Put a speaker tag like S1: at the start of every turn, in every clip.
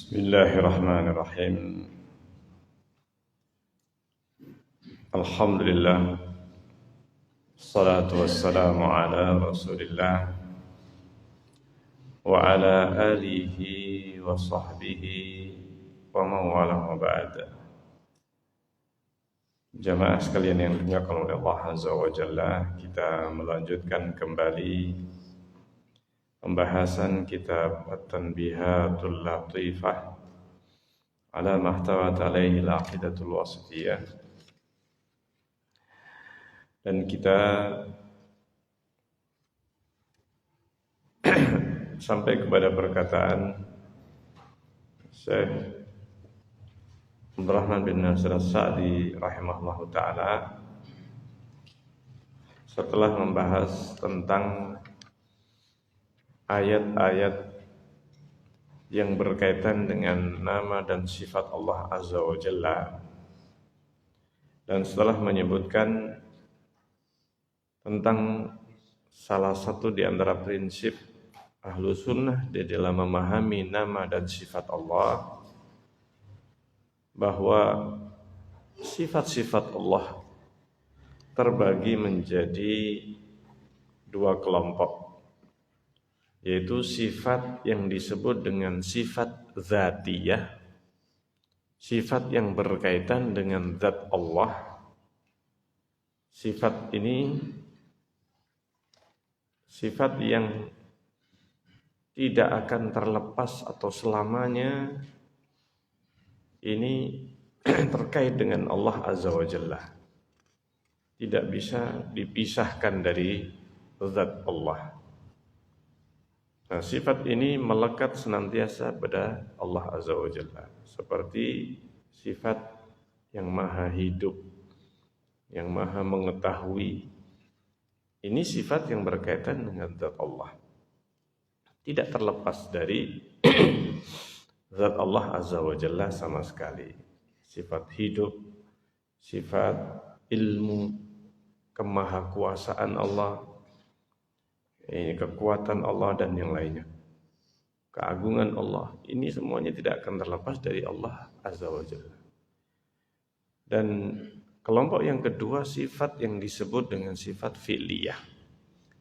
S1: Bismillahirrahmanirrahim. Alhamdulillah. Salatu wassalamu ala Rasulillah wa ala alihi wa sahbihi wa mawalah wa ba'da. Jamaah sekalian yang dimuliakan oleh Allah Azza wa Jalla, kita melanjutkan kembali pembahasan kitab At-Tanbihatul Latifah ala mahtawat alaihi al-aqidatul wasithiyah. Dan kita sampai kepada perkataan Syekh Abdurrahman bin Nasir As-Sa'di rahimahullahu ta'ala setelah membahas tentang ayat-ayat yang berkaitan dengan nama dan sifat Allah Azza wa Jalla, dan setelah menyebutkan tentang salah satu di antara prinsip Ahlu Sunnah di dalam memahami nama dan sifat Allah, bahwa sifat-sifat Allah terbagi menjadi dua kelompok, yaitu sifat yang disebut dengan sifat dzatiyah, sifat yang berkaitan dengan zat Allah. Sifat ini sifat yang tidak akan terlepas atau selamanya ini terkait dengan Allah Azza wa Jalla, tidak bisa dipisahkan dari zat Allah. Nah, sifat ini melekat senantiasa pada Allah Azza wa Jalla, seperti sifat yang maha hidup, yang maha mengetahui. Ini sifat yang berkaitan dengan zat Allah, tidak terlepas dari zat Allah Azza wa Jalla sama sekali. Sifat hidup, sifat ilmu, kemahakuasaan Allah, ini kekuatan Allah dan yang lainnya, keagungan Allah, ini semuanya tidak akan terlepas dari Allah Azza wa Jalla. Dan kelompok yang kedua, sifat yang disebut dengan sifat fi'liyah,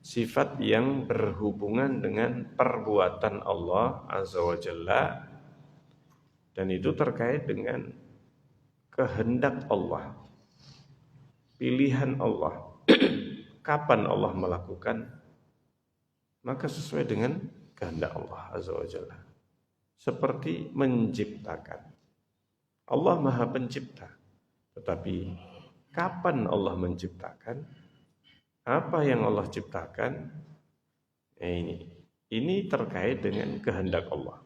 S1: sifat yang berhubungan dengan perbuatan Allah Azza wa Jalla, dan itu terkait dengan kehendak Allah, pilihan Allah. Kapan Allah melakukan, maka sesuai dengan kehendak Allah Azza wa Jalla. Seperti menciptakan. Allah Maha Pencipta, tetapi kapan Allah menciptakan, apa yang Allah ciptakan, ini terkait dengan kehendak Allah.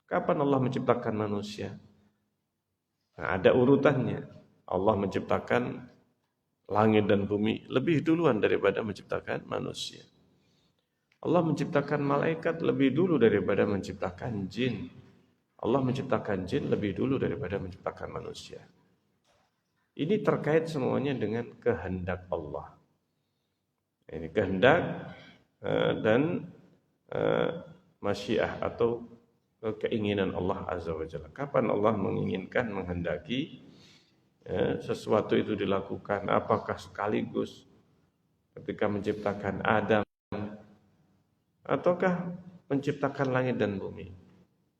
S1: Kapan Allah menciptakan manusia? Nah, ada urutannya. Allah menciptakan langit dan bumi lebih duluan daripada menciptakan manusia. Allah menciptakan malaikat lebih dulu daripada menciptakan jin. Allah menciptakan jin lebih dulu daripada menciptakan manusia. Ini terkait semuanya dengan kehendak Allah. Ini kehendak dan masyiah atau keinginan Allah Azza wa Jalla. Kapan Allah menginginkan, menghendaki sesuatu itu dilakukan, apakah sekaligus ketika menciptakan Adam ataukah menciptakan langit dan bumi,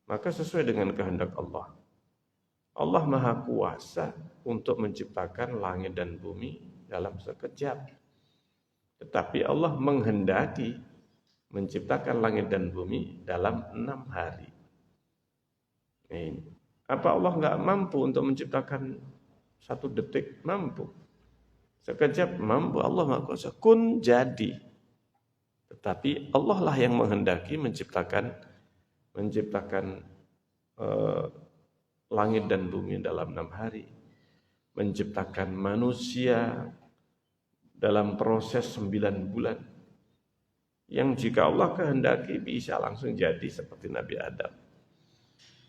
S1: maka sesuai dengan kehendak Allah. Allah Maha Kuasa untuk menciptakan langit dan bumi dalam sekejap, tetapi Allah menghendaki menciptakan langit dan bumi dalam 6 hari. Apa Allah enggak mampu untuk menciptakan 1 detik? Mampu. Sekejap mampu. Allah Maha Kuasa. Kun jadi. Tetapi Allah lah yang menghendaki menciptakan langit dan bumi dalam 6 hari. Menciptakan manusia dalam proses 9 bulan. Yang jika Allah kehendaki bisa langsung jadi seperti Nabi Adam.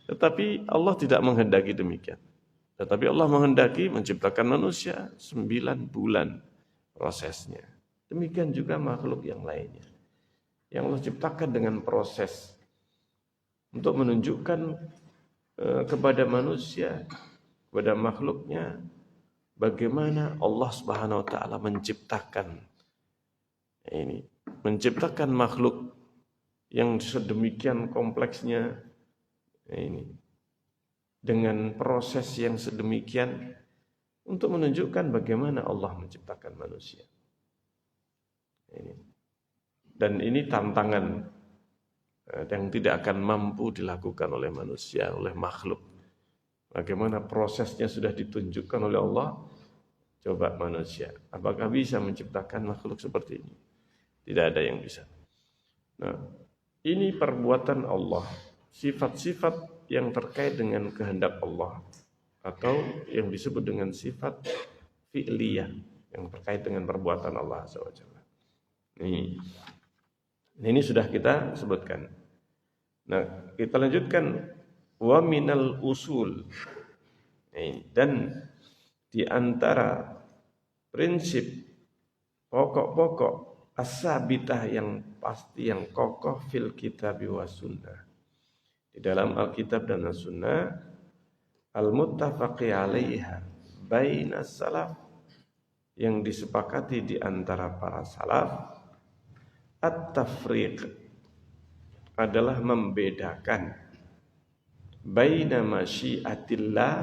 S1: Tetapi Allah tidak menghendaki demikian. Tetapi Allah menghendaki menciptakan manusia 9 bulan prosesnya. Demikian juga makhluk yang lainnya, yang Allah ciptakan dengan proses untuk menunjukkan kepada manusia, kepada makhluknya, bagaimana Allah Subhanahu wa taala menciptakan makhluk yang sedemikian kompleksnya ini dengan proses yang sedemikian untuk menunjukkan bagaimana Allah menciptakan manusia. Dan ini tantangan yang tidak akan mampu dilakukan oleh manusia, oleh makhluk. Bagaimana prosesnya sudah ditunjukkan oleh Allah, coba manusia, apakah bisa menciptakan makhluk seperti ini? Tidak ada yang bisa. Nah, ini perbuatan Allah, sifat-sifat yang terkait dengan kehendak Allah, atau yang disebut dengan sifat fi'liyah, yang terkait dengan perbuatan Allah SWT. Ini sudah kita sebutkan. Nah, kita lanjutkan. Wa minal usul. Dan di antara prinsip pokok-pokok as-sabitah yang pasti, yang kokoh fil kitab wa sunnah, di dalam Alkitab dan As-Sunnah, al-muttafaqi 'alaiha bainas salaf, yang disepakati di antara para salaf, at-tafriq adalah membedakan baina masyiatillah,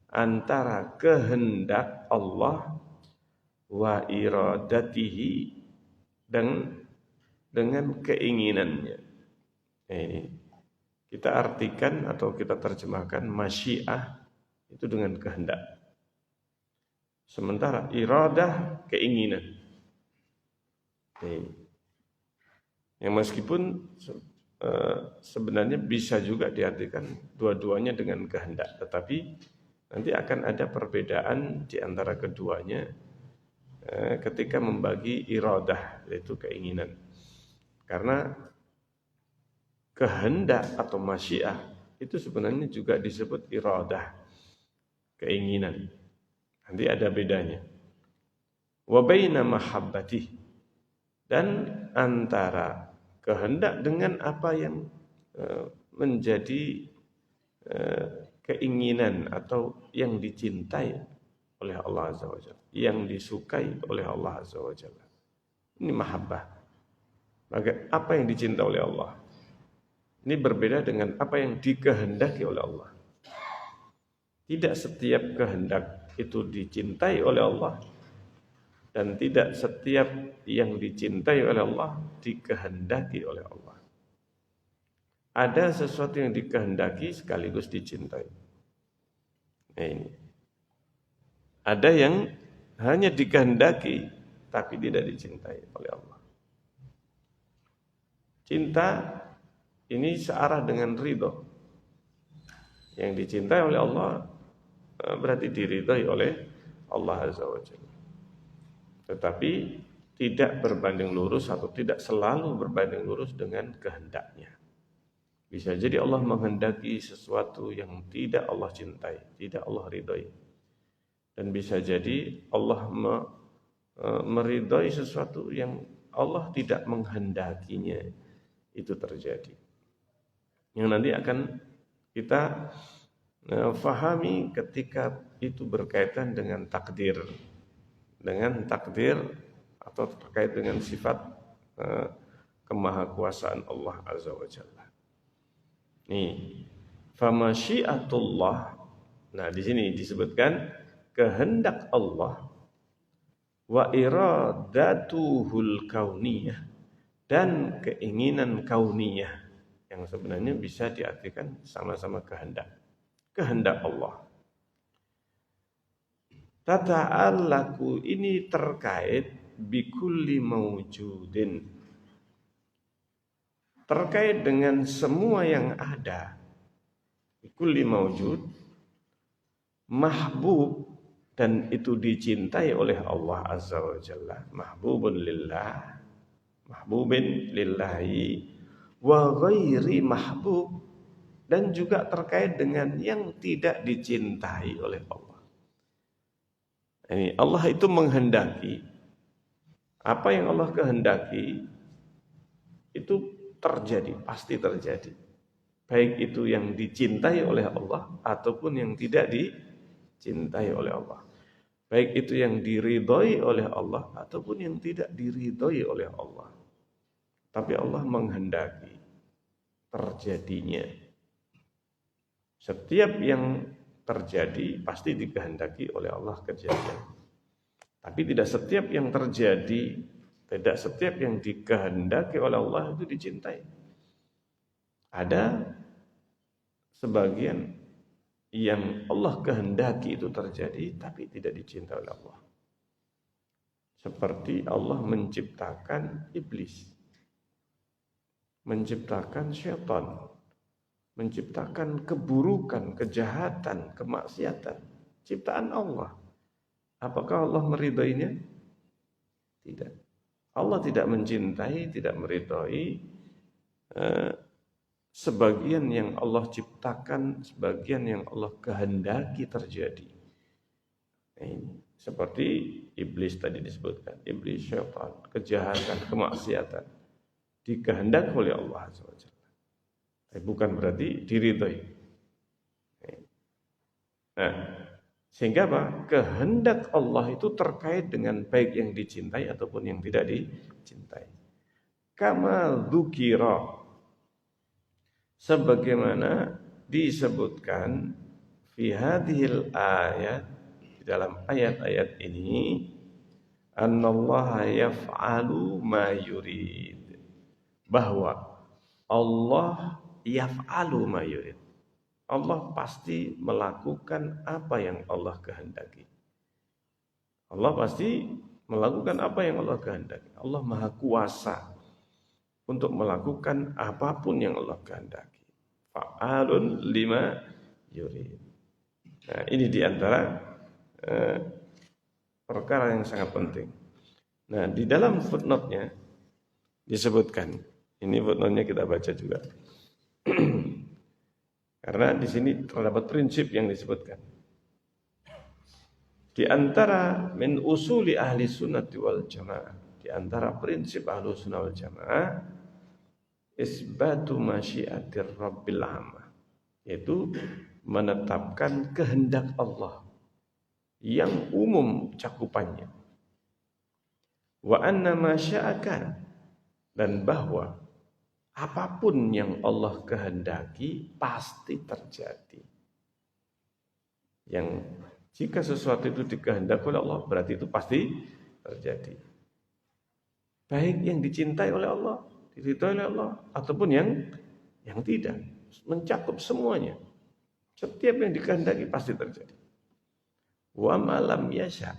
S1: antara kehendak Allah, wa iradatihi, dan dengan keinginannya. Ini kita artikan atau kita terjemahkan masyiah itu dengan kehendak. Sementara iradah keinginan. Yang meskipun sebenarnya bisa juga diartikan dua-duanya dengan kehendak, tetapi nanti akan ada perbedaan di antara keduanya ketika membagi iradah, yaitu keinginan. Karena kehendak atau masyiah itu sebenarnya juga disebut iradah, keinginan. Nanti ada bedanya. Wa baina mahabbati, dan antara kehendak dengan apa yang menjadi keinginan atau yang dicintai oleh Allah Azza wa Jalla, yang disukai oleh Allah Azza wa Jalla. Ini mahabbah. Apa yang dicintai oleh Allah. Ini berbeda dengan apa yang dikehendaki oleh Allah. Tidak setiap kehendak itu dicintai oleh Allah, dan tidak setiap yang dicintai oleh Allah dikehendaki oleh Allah. Ada sesuatu yang dikehendaki sekaligus dicintai. Ini. Ada yang hanya dikehendaki tapi tidak dicintai oleh Allah. Cinta ini searah dengan ridho. Yang dicintai oleh Allah berarti diridhai oleh Allah Azza wa Jalla. Tetapi tidak berbanding lurus atau tidak selalu berbanding lurus dengan kehendaknya. Bisa jadi Allah menghendaki sesuatu yang tidak Allah cintai, tidak Allah ridhai. Dan bisa jadi Allah meridhai sesuatu yang Allah tidak menghendakinya itu terjadi. Yang nanti akan kita fahami ketika itu berkaitan dengan takdir. Dengan takdir atau terkait dengan sifat kemahakuasaan Allah Azza wa Jalla. Nih, famasyiatullah. Nah, di sini disebutkan kehendak Allah, wa iradatuhul kauniyah, dan keinginan kauniyah, yang sebenarnya bisa diartikan sama-sama kehendak. Kehendak Allah. Tata'allaku, ini terkait bikulli mawjudin, terkait dengan semua yang ada. Bikulli mawjud, mahbub, dan itu dicintai oleh Allah Azza wa Jalla. Mahbubun lillah, mahbubin lillahi, wa ghairi mahbub, dan juga terkait dengan yang tidak dicintai oleh Allah. Ini Allah itu menghendaki, apa yang Allah kehendaki itu terjadi, pasti terjadi. baik itu yang dicintai oleh Allah ataupun yang tidak dicintai oleh Allah. Baik itu yang diridhoi oleh Allah ataupun yang tidak diridhoi oleh Allah. Tapi Allah menghendaki terjadinya. Setiap yang terjadi pasti dikehendaki oleh Allah kejadian. Tapi tidak setiap yang terjadi, tidak setiap yang dikehendaki oleh Allah itu dicintai. Ada sebagian yang Allah kehendaki itu terjadi tapi tidak dicintai oleh Allah. Seperti Allah menciptakan iblis, menciptakan syaitan, menciptakan keburukan, kejahatan, kemaksiatan, ciptaan Allah. Apakah Allah meridainya? Tidak. Allah tidak mencintai, tidak meridai sebagian yang Allah ciptakan, sebagian yang Allah kehendaki terjadi. Nah, ini seperti iblis tadi disebutkan, iblis, syaitan, kejahatan, kemaksiatan dikehendaki oleh Allah SWT. Bukan berarti diridhoi. Nah, sehingga apa? Kehendak Allah itu terkait dengan baik yang dicintai ataupun yang tidak dicintai. Kama dzukira, sebagaimana disebutkan fi hadhil ayat, di dalam ayat-ayat ini, annallaha yaf'alu ma yurid, bahwa Allah yaf'alu ma yurid, Allah pasti melakukan apa yang Allah kehendaki. Allah pasti melakukan apa yang Allah kehendaki. Allah Maha Kuasa untuk melakukan apapun yang Allah kehendaki. Fa'alun lima yurid. Nah, ini diantara perkara yang sangat penting. Nah, di dalam footnote-nya disebutkan, ini footnote-nya kita baca juga. Karena di sini terdapat prinsip yang disebutkan. Di antara min usuli ahli sunnati wal jamaah, di antara prinsip ahli sunnah wal jamaah, isbatu masyiatir rabbil amma, yaitu menetapkan kehendak Allah yang umum cakupannya. Wa anna masya'aka, dan bahwa apapun yang Allah kehendaki pasti terjadi. Yang jika sesuatu itu dikehendaki oleh Allah, berarti itu pasti terjadi. Baik yang dicintai oleh Allah, diridhoi oleh Allah, ataupun yang tidak, mencakup semuanya. Setiap yang dikehendaki pasti terjadi. Wa malam yasha,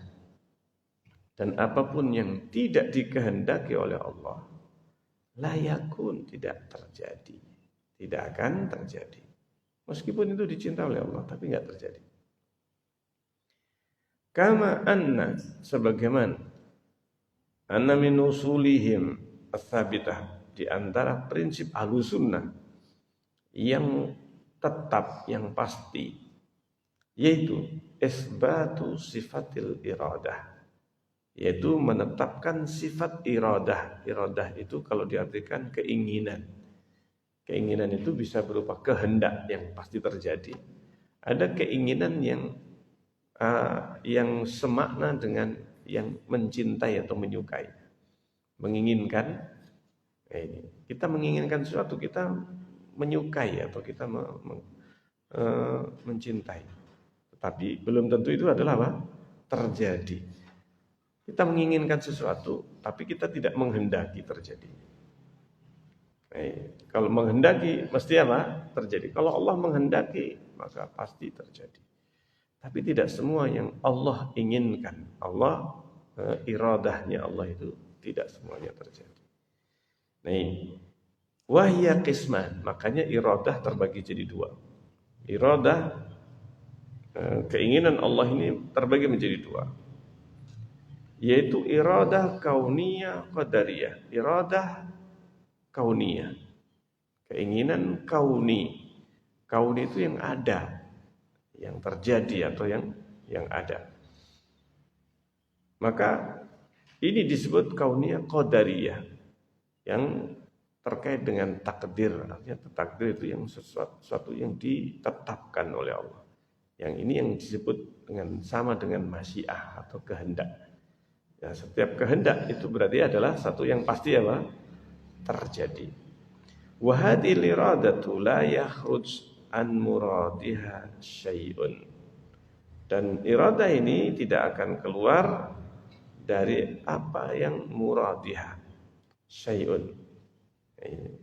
S1: dan apapun yang tidak dikehendaki oleh Allah, la yakun, tidak terjadi, tidak akan terjadi. Meskipun itu dicintai oleh Allah, tapi enggak terjadi. Kama anna, sebagaimana anna min usulihim ats-tsabitah, di antara prinsip Ahlussunnah yang tetap, yang pasti, yaitu isbatu sifatil iradah, yaitu menetapkan sifat iradah. Iradah itu kalau diartikan keinginan. Keinginan itu bisa berupa kehendak yang pasti terjadi. Ada keinginan yang semakna dengan yang mencintai atau menyukai. Menginginkan, kita menginginkan sesuatu, kita menyukai atau kita mencintai. Tetapi belum tentu itu adalah apa? Terjadi. Kita menginginkan sesuatu, tapi kita tidak menghendaki terjadi. Kalau menghendaki, mesti apa? Terjadi. Kalau Allah menghendaki, maka pasti terjadi. Tapi tidak semua yang Allah inginkan, Allah, iradahnya Allah itu tidak semuanya terjadi. Wahya qisman, makanya iradah terbagi jadi dua. Iradah, keinginan Allah ini terbagi menjadi dua, yaitu iradah kauniyah qadariyah. Iradah kauniyah, keinginan kauni. Kauni itu yang ada, yang terjadi atau yang ada. Maka ini disebut kauniyah qadariyah, yang terkait dengan takdir. Artinya takdir itu yang sesuatu yang ditetapkan oleh Allah. Yang ini yang disebut dengan sama dengan masyiah atau kehendak. Ya, setiap kehendak itu berarti adalah satu yang pasti apa? Terjadi. Wa hadhil iradatu la yakhruj an muradiha syai'un. Dan iradah ini tidak akan keluar dari apa yang muradiha syai'un.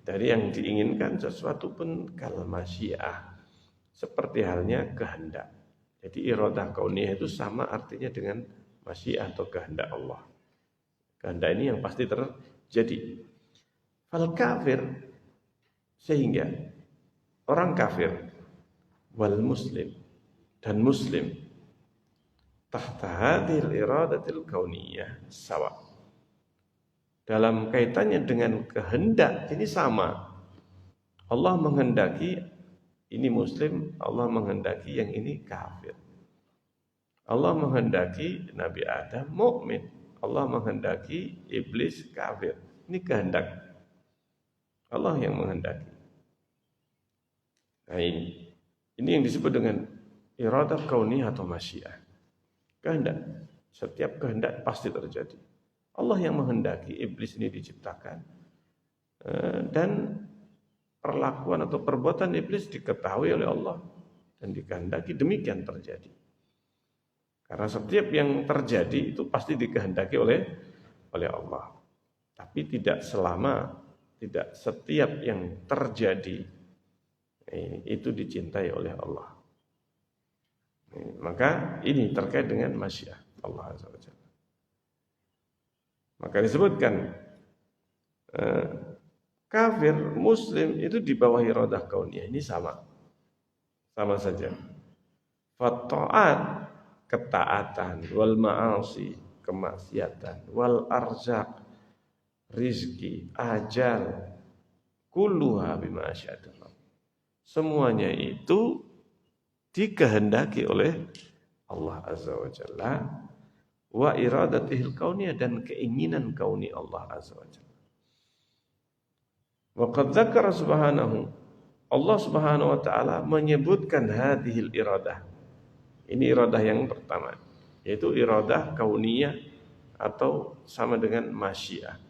S1: Dari yang diinginkan sesuatu pun kal masyiah. Seperti halnya kehendak. Jadi iradah kauniyah itu sama artinya dengan masyiah atau kehendak Allah. Kehendak ini yang pasti terjadi. Fal kafir, sehingga orang kafir wal muslim dan muslim tahta hadhil iradatil kauniyah sawa. Dalam kaitannya dengan kehendak ini sama. Allah menghendaki ini muslim, Allah menghendaki yang ini kafir. Allah menghendaki Nabi Adam mukmin, Allah menghendaki iblis kafir. Ini kehendak. Allah yang menghendaki. Nah ini yang disebut dengan iradah kauniyah atau masyiah. Kehendak. Setiap kehendak pasti terjadi. Allah yang menghendaki iblis ini diciptakan. Dan perlakuan atau perbuatan iblis diketahui oleh Allah. Dan dikehendaki demikian terjadi. Karena setiap yang terjadi itu pasti dikehendaki oleh Allah. Tapi tidak setiap yang terjadi itu dicintai oleh Allah. Maka ini terkait dengan masyiah Allah Azza wa Jalla. Maka disebutkan kafir, muslim itu di bawah iradah kauniyah. Ini sama saja. Fatta'at, ketaatan, wal ma'asi, kemaksiatan, wal arzaq, rizki, ajal, kulluha bima asyadallah. Semuanya itu dikehendaki oleh Allah Azza wa Jalla. Wa iradatihil kauniyah, dan keinginan kauni Allah Azza wa Jalla. Wa qad dzakara subhanahu, Allah Subhanahu wa taala menyebutkan hadhil iradah. Ini iradah yang pertama, yaitu iradah kauniyah atau sama dengan masyiah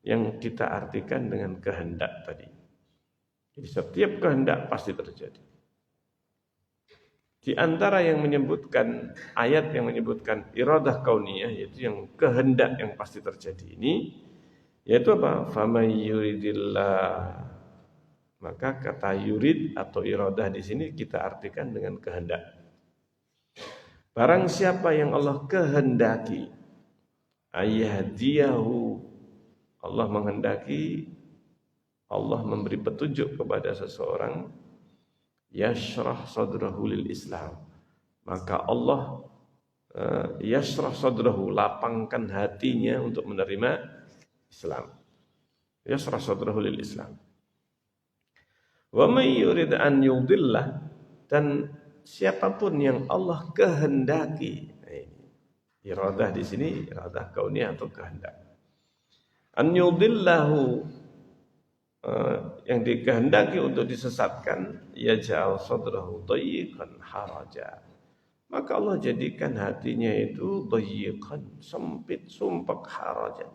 S1: yang kita artikan dengan kehendak tadi. Jadi setiap kehendak pasti terjadi. Di antara yang menyebutkan ayat yang menyebutkan iradah kauniyah, yaitu yang kehendak yang pasti terjadi ini, yaitu apa? Faman yuridillah. Maka kata yurid atau iradah di sini kita artikan dengan kehendak. Barang siapa yang Allah kehendaki, ayyahdiyahu, Allah menghendaki, Allah memberi petunjuk kepada seseorang, yashrah sadrahu lil Islam, maka Allah yashrah sadrahu, lapangkan hatinya untuk menerima Islam. Yashrah sadrahu lil Islam. Wa may yurid an yudillah, dan siapapun yang Allah kehendaki, iradah di sini iradah kauniyah atau kehendak. An yudillahu, yang dikehendaki untuk disesatkan, yaj'al sadrahu dayyiqan haraja, maka Allah jadikan hatinya itu dayyiqan, sempit, sumpek, harajan,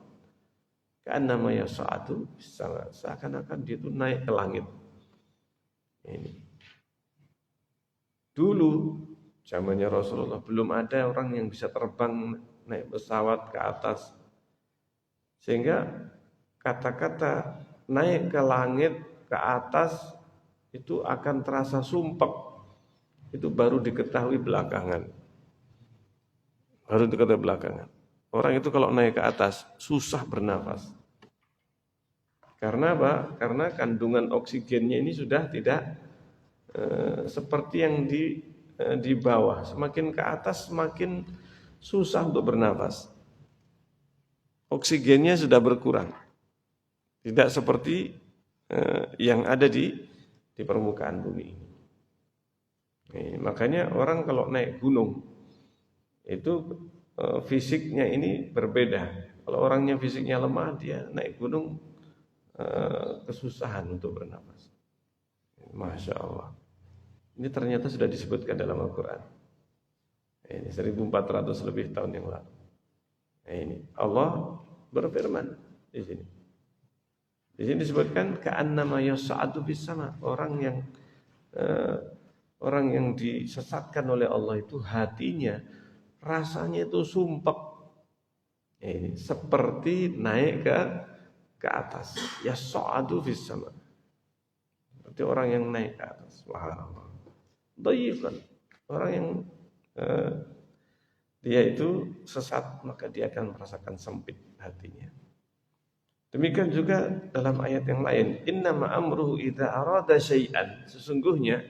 S1: ka'annama yas'adu bis-sama, seakan-akan dia itu naik ke langit. Ini dulu zamannya Rasulullah belum ada orang yang bisa terbang naik pesawat ke atas, sehingga kata-kata naik ke langit, ke atas, itu akan terasa sumpek. Itu baru diketahui belakangan. Orang itu kalau naik ke atas, susah bernafas. Karena apa? Karena kandungan oksigennya ini sudah tidak seperti yang di bawah. Semakin ke atas, semakin susah untuk bernafas. Oksigennya sudah berkurang. Tidak seperti yang ada di permukaan bumi ini. Makanya orang kalau naik gunung itu fisiknya ini berbeda. Kalau orangnya fisiknya lemah, dia naik gunung kesusahan untuk bernapas. Masya Allah. Ini ternyata sudah disebutkan dalam Al-Quran. Ini 1400 lebih tahun yang lalu. Ini Allah berfirman di sini. Di sini disebutkan ka'annama yas'adu fis sama. Orang yang disesatkan oleh Allah itu hatinya rasanya itu sumpek. Ini seperti naik ke atas. Yas'adu fis sama. Seperti orang yang naik ke atas. Subhanallah. Dhaifan. Orang yang dia itu sesat, maka dia akan merasakan sempit hatinya. Demikian juga dalam ayat yang lain, innama amruhu idza arada syai'an. Sesungguhnya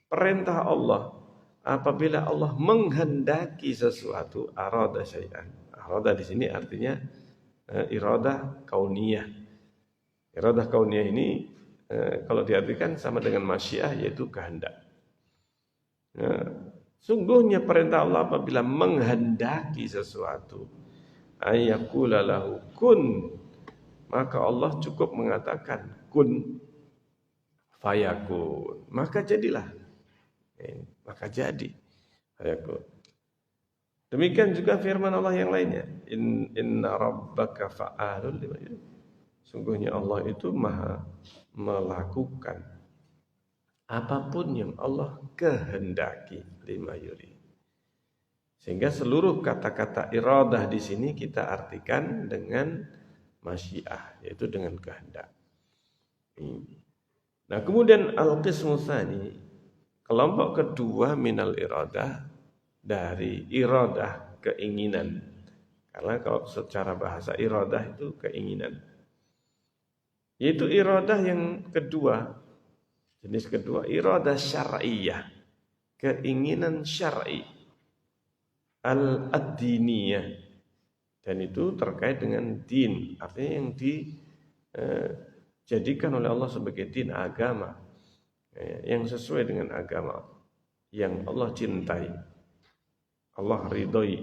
S1: perintah Allah apabila Allah menghendaki sesuatu, arada syai'an. Arada di sini artinya iradah kauniyah. Iradah kauniyah ini kalau diartikan sama dengan masyiah, yaitu kehendak. Sungguhnya perintah Allah apabila menghendaki sesuatu, ayyakula lahu kun, maka Allah cukup mengatakan kun fayakun, maka jadilah. Maka jadi fayakun. Demikian juga firman Allah yang lainnya, inna rabbaka fa'alun lima yurid. Sungguhnya Allah itu maha melakukan apapun yang Allah kehendaki, lima yurid. Sehingga seluruh kata-kata iradah di sini kita artikan dengan masyiah, yaitu dengan kehendak. Nah, kemudian al-qismu tsani, kelompok kedua minal iradah, dari iradah keinginan. Karena kalau secara bahasa iradah itu keinginan. Yaitu iradah yang kedua, jenis kedua, iradah syar'iyah, keinginan syar'i, al-ad-diniyah, dan itu terkait dengan din, artinya yang dijadikan oleh Allah sebagai din, agama, yang sesuai dengan agama yang Allah cintai, Allah ridhoi,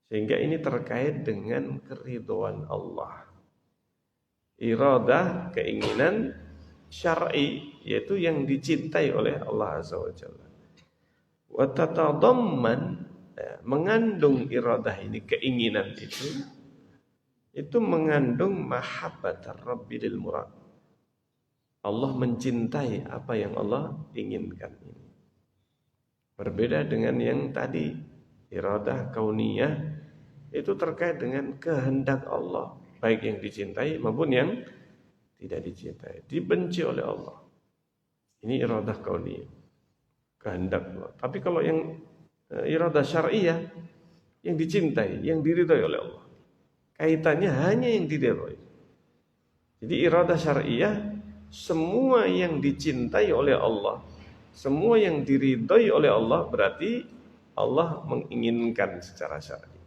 S1: sehingga ini terkait dengan keridhaan Allah. Iradah, keinginan syar'i, yaitu yang dicintai oleh Allah Azza wa Jalla. Wa tatadamman, mengandung iradah ini, keinginan itu mengandung mahabbatar rabbi lil murad. Allah mencintai apa yang Allah inginkan ini. Berbeda dengan yang tadi, iradah kauniyah, itu terkait dengan kehendak Allah, baik yang dicintai maupun yang tidak dicintai, dibenci oleh Allah. Ini iradah kauniyah, kehendak Allah. Tapi kalau yang iradah syar'iyah, yang dicintai, yang diridhai oleh Allah, kaitannya hanya yang diridhai. Jadi iradah syar'iyah, semua yang dicintai oleh Allah, semua yang diridhai oleh Allah, berarti Allah menginginkan secara syar'i.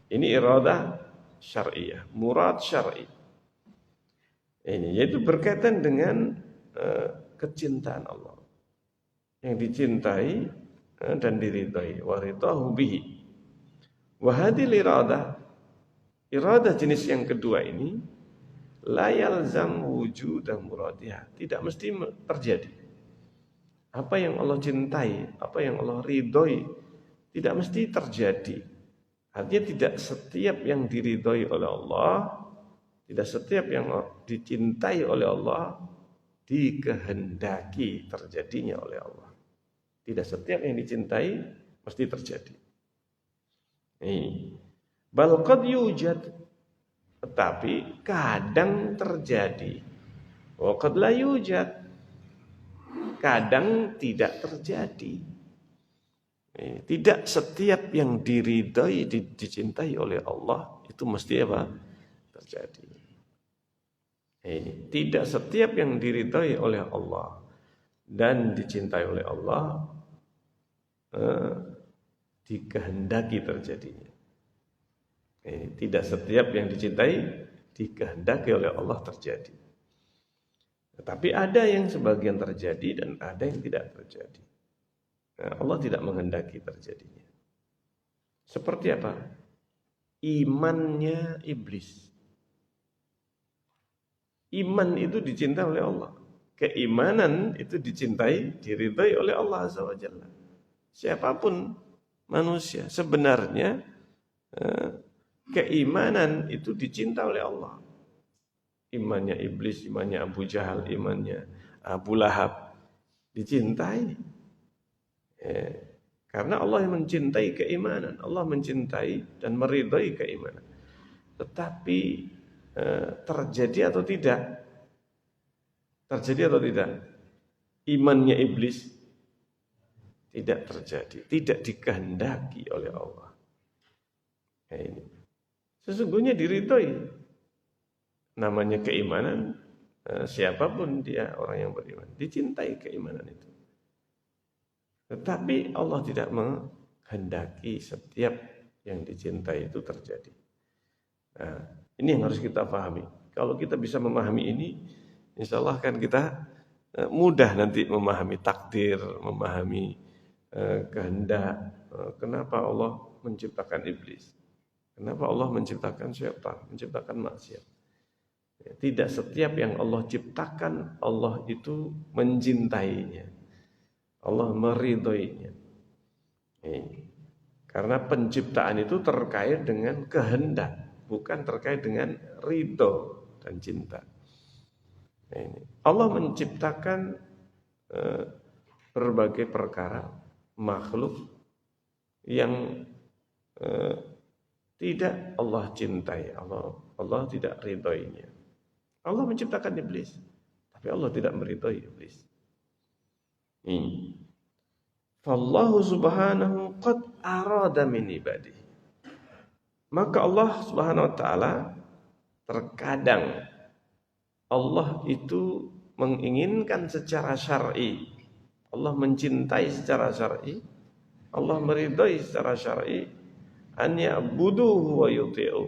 S1: Ini iradah syar'iyah, murad syar'i. Ini yaitu berkaitan dengan kecintaan Allah, yang dicintai dan diridhai, wa ridahu bihi. Wa hadhil iradah jenis yang kedua ini la yalzam wujuda muradiha, tidak mesti terjadi. Apa yang Allah cintai, apa yang Allah ridhoi, tidak mesti terjadi. Artinya tidak setiap yang diridhoi oleh Allah, tidak setiap yang dicintai oleh Allah dikehendaki terjadinya oleh Allah. Tidak setiap yang dicintai mesti terjadi. Bal qad yujad, tetapi kadang terjadi. Wa qad la yujad, kadang tidak terjadi. Tidak setiap yang diridhai, dicintai oleh Allah itu mesti apa? Terjadi. Tidak setiap yang diridhai oleh Allah dan dicintai oleh Allah dikehendaki terjadinya. Tidak setiap yang dicintai dikehendaki oleh Allah terjadi. Tetapi ada yang sebagian terjadi dan ada yang tidak terjadi. Allah tidak menghendaki terjadinya. Seperti apa? Imannya iblis. Iman itu dicintai oleh Allah. Keimanan itu dicintai, diridhai oleh Allah Azza wa Jalla. Siapapun manusia, sebenarnya keimanan itu dicintai oleh Allah. Imannya iblis, imannya Abu Jahal, imannya Abu Lahab dicintai. Karena Allah yang mencintai keimanan, Allah mencintai dan meridhai keimanan. Tetapi terjadi atau tidak? Terjadi atau tidak? Imannya iblis tidak terjadi, tidak dikehendaki oleh Allah. Ini sesungguhnya diridhoi. Namanya keimanan, siapapun dia orang yang beriman, dicintai keimanan itu. Tetapi Allah tidak menghendaki setiap yang dicintai itu terjadi. Nah, ini yang harus kita pahami. Kalau kita bisa memahami ini, insya Allah kan kita mudah nanti memahami takdir, memahami kehendak. Kenapa Allah menciptakan iblis? Kenapa Allah menciptakan syaitan, menciptakan maksiat? Tidak setiap yang Allah ciptakan, Allah itu mencintainya. Allah meridhoinya. Karena penciptaan itu terkait dengan kehendak, bukan terkait dengan ridho dan cinta. Allah menciptakan berbagai perkara makhluk yang tidak Allah cintai, Allah tidak ridhoinya. Allah menciptakan iblis, tapi Allah tidak meridhoi iblis. Fallahu subhanahu qad arada min ibadihi. Maka Allah Subhanahu wa taala terkadang Allah itu menginginkan secara syar'i. Allah mencintai secara syar'i. Allah meridhai secara syar'i an ya'buduhu wa yuti'u.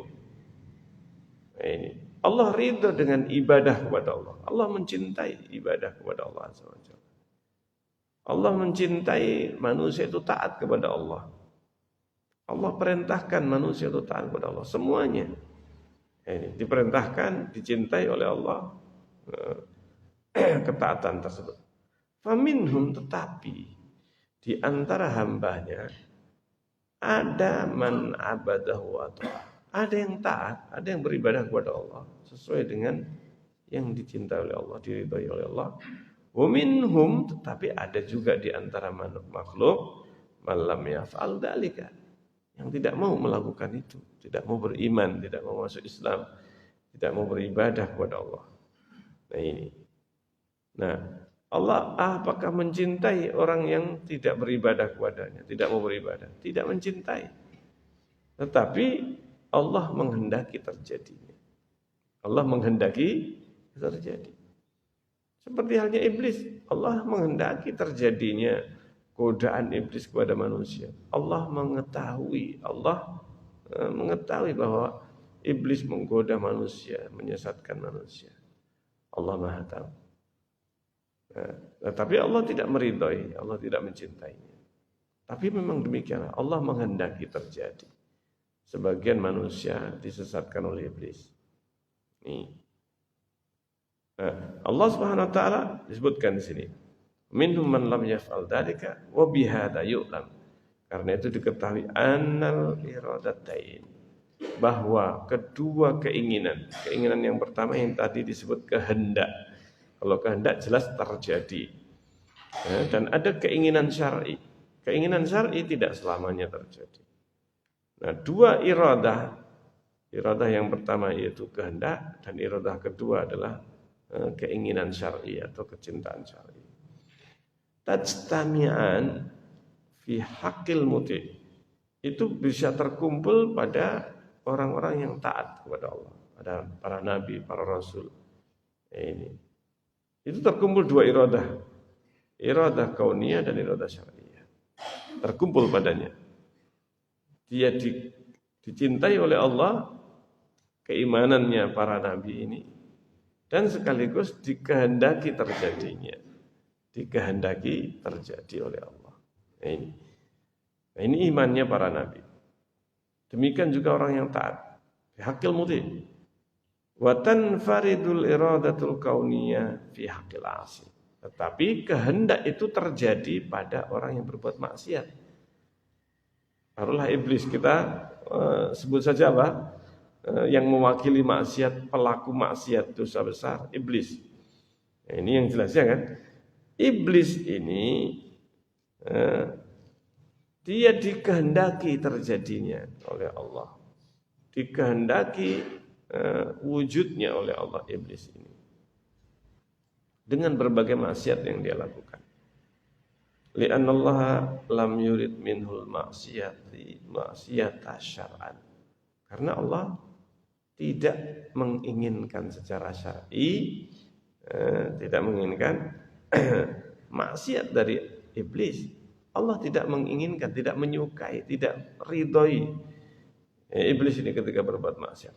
S1: Ini Allah ridha dengan ibadah kepada Allah. Allah mencintai ibadah kepada Allah Azza wa Jalla. Allah mencintai manusia itu taat kepada Allah. Allah perintahkan manusia itu taat kepada Allah. Semuanya ini diperintahkan, dicintai oleh Allah ketaatan tersebut. Faminhum, tetapi di antara hambanya ada man abadahu wa ta'ala. Ada yang taat, ada yang beribadah kepada Allah sesuai dengan yang dicintai oleh Allah, diridhai oleh Allah. Wa minhum, tetapi ada juga di antara makhluk malam yaf'al dzalika, yang tidak mau melakukan itu, tidak mau beriman, tidak mau masuk Islam, tidak mau beribadah kepada Allah. Nah ini. Nah, Allah apakah mencintai orang yang tidak beribadah kepadanya, tidak mau beribadah? Tidak mencintai. Tetapi Allah menghendaki terjadinya. Allah menghendaki terjadi. Seperti halnya iblis, Allah menghendaki terjadinya godaan iblis kepada manusia. Allah mengetahui bahwa iblis menggoda manusia, menyesatkan manusia. Allah Maha tahu. Tapi Allah tidak meridhai, Allah tidak mencintainya. Tapi memang demikianlah, Allah menghendaki terjadi. Sebagian manusia disesatkan oleh iblis. Allah Subhanahu wa taala disebutkan di sini. Minhum man lam yaf'al dzalika wa bihadza yu'lam. Karena itu diketahui annal iradatain, bahwa kedua keinginan yang pertama yang tadi disebut kehendak. Kalau kehendak jelas terjadi. Dan ada keinginan syar'i. Keinginan syar'i tidak selamanya terjadi. Nah, dua iradah yang pertama yaitu kehendak, dan iradah kedua adalah keinginan syar'i atau kecintaan syar'i. Tajtami'an fi haqqil muti'. Itu bisa terkumpul pada orang-orang yang taat kepada Allah, pada para nabi, para rasul. Ini. Itu terkumpul dua iradah. Iradah kauniyah dan iradah syar'iyah. Terkumpul padanya. Dia dicintai oleh Allah, keimanannya para nabi ini, dan sekaligus dikehendaki terjadinya. Dikehendaki terjadi oleh Allah. Nah, ini imannya para nabi. Demikian juga orang yang taat. Hakil muti. Wa tanfaridul iradatul kauniyah fi haqqil 'asi. Tetapi kehendak itu terjadi pada orang yang berbuat maksiat. Barulah iblis kita sebut saja apa? Yang mewakili maksiat, pelaku maksiat dosa besar, iblis. Nah, ini yang jelas ya kan? Iblis ini dia dikehendaki terjadinya oleh Allah. Dikehendaki wujudnya oleh Allah iblis ini. Dengan berbagai maksiat yang dia lakukan. Li'anna Allah lam yurid minhul maksiyata syar'an. Karena Allah tidak menginginkan secara syar'i, tidak menginginkan maksiat dari iblis. Allah tidak menginginkan, tidak menyukai, tidak ridhoi iblis ini ketika berbuat maksiat.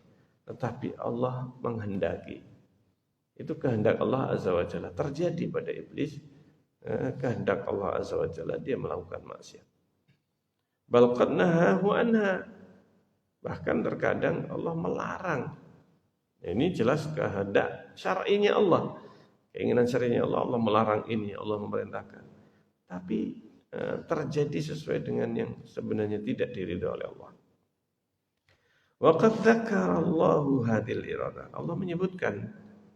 S1: Tetapi Allah menghendaki. Itu kehendak Allah Azza wa Jalla terjadi pada iblis. Kehendak Allah Azza wa Jalla dia melakukan maksiat. Bal qad nahahu anha. Bahkan terkadang Allah melarang. Ini jelas kehendak syar'inya Allah. Keinginan syar'inya Allah, Allah melarang ini, Allah memerintahkan. Tapi terjadi sesuai dengan yang sebenarnya tidak diridhoi oleh Allah. Wa qad dzakara Allahu hadhil iradah. Allah menyebutkan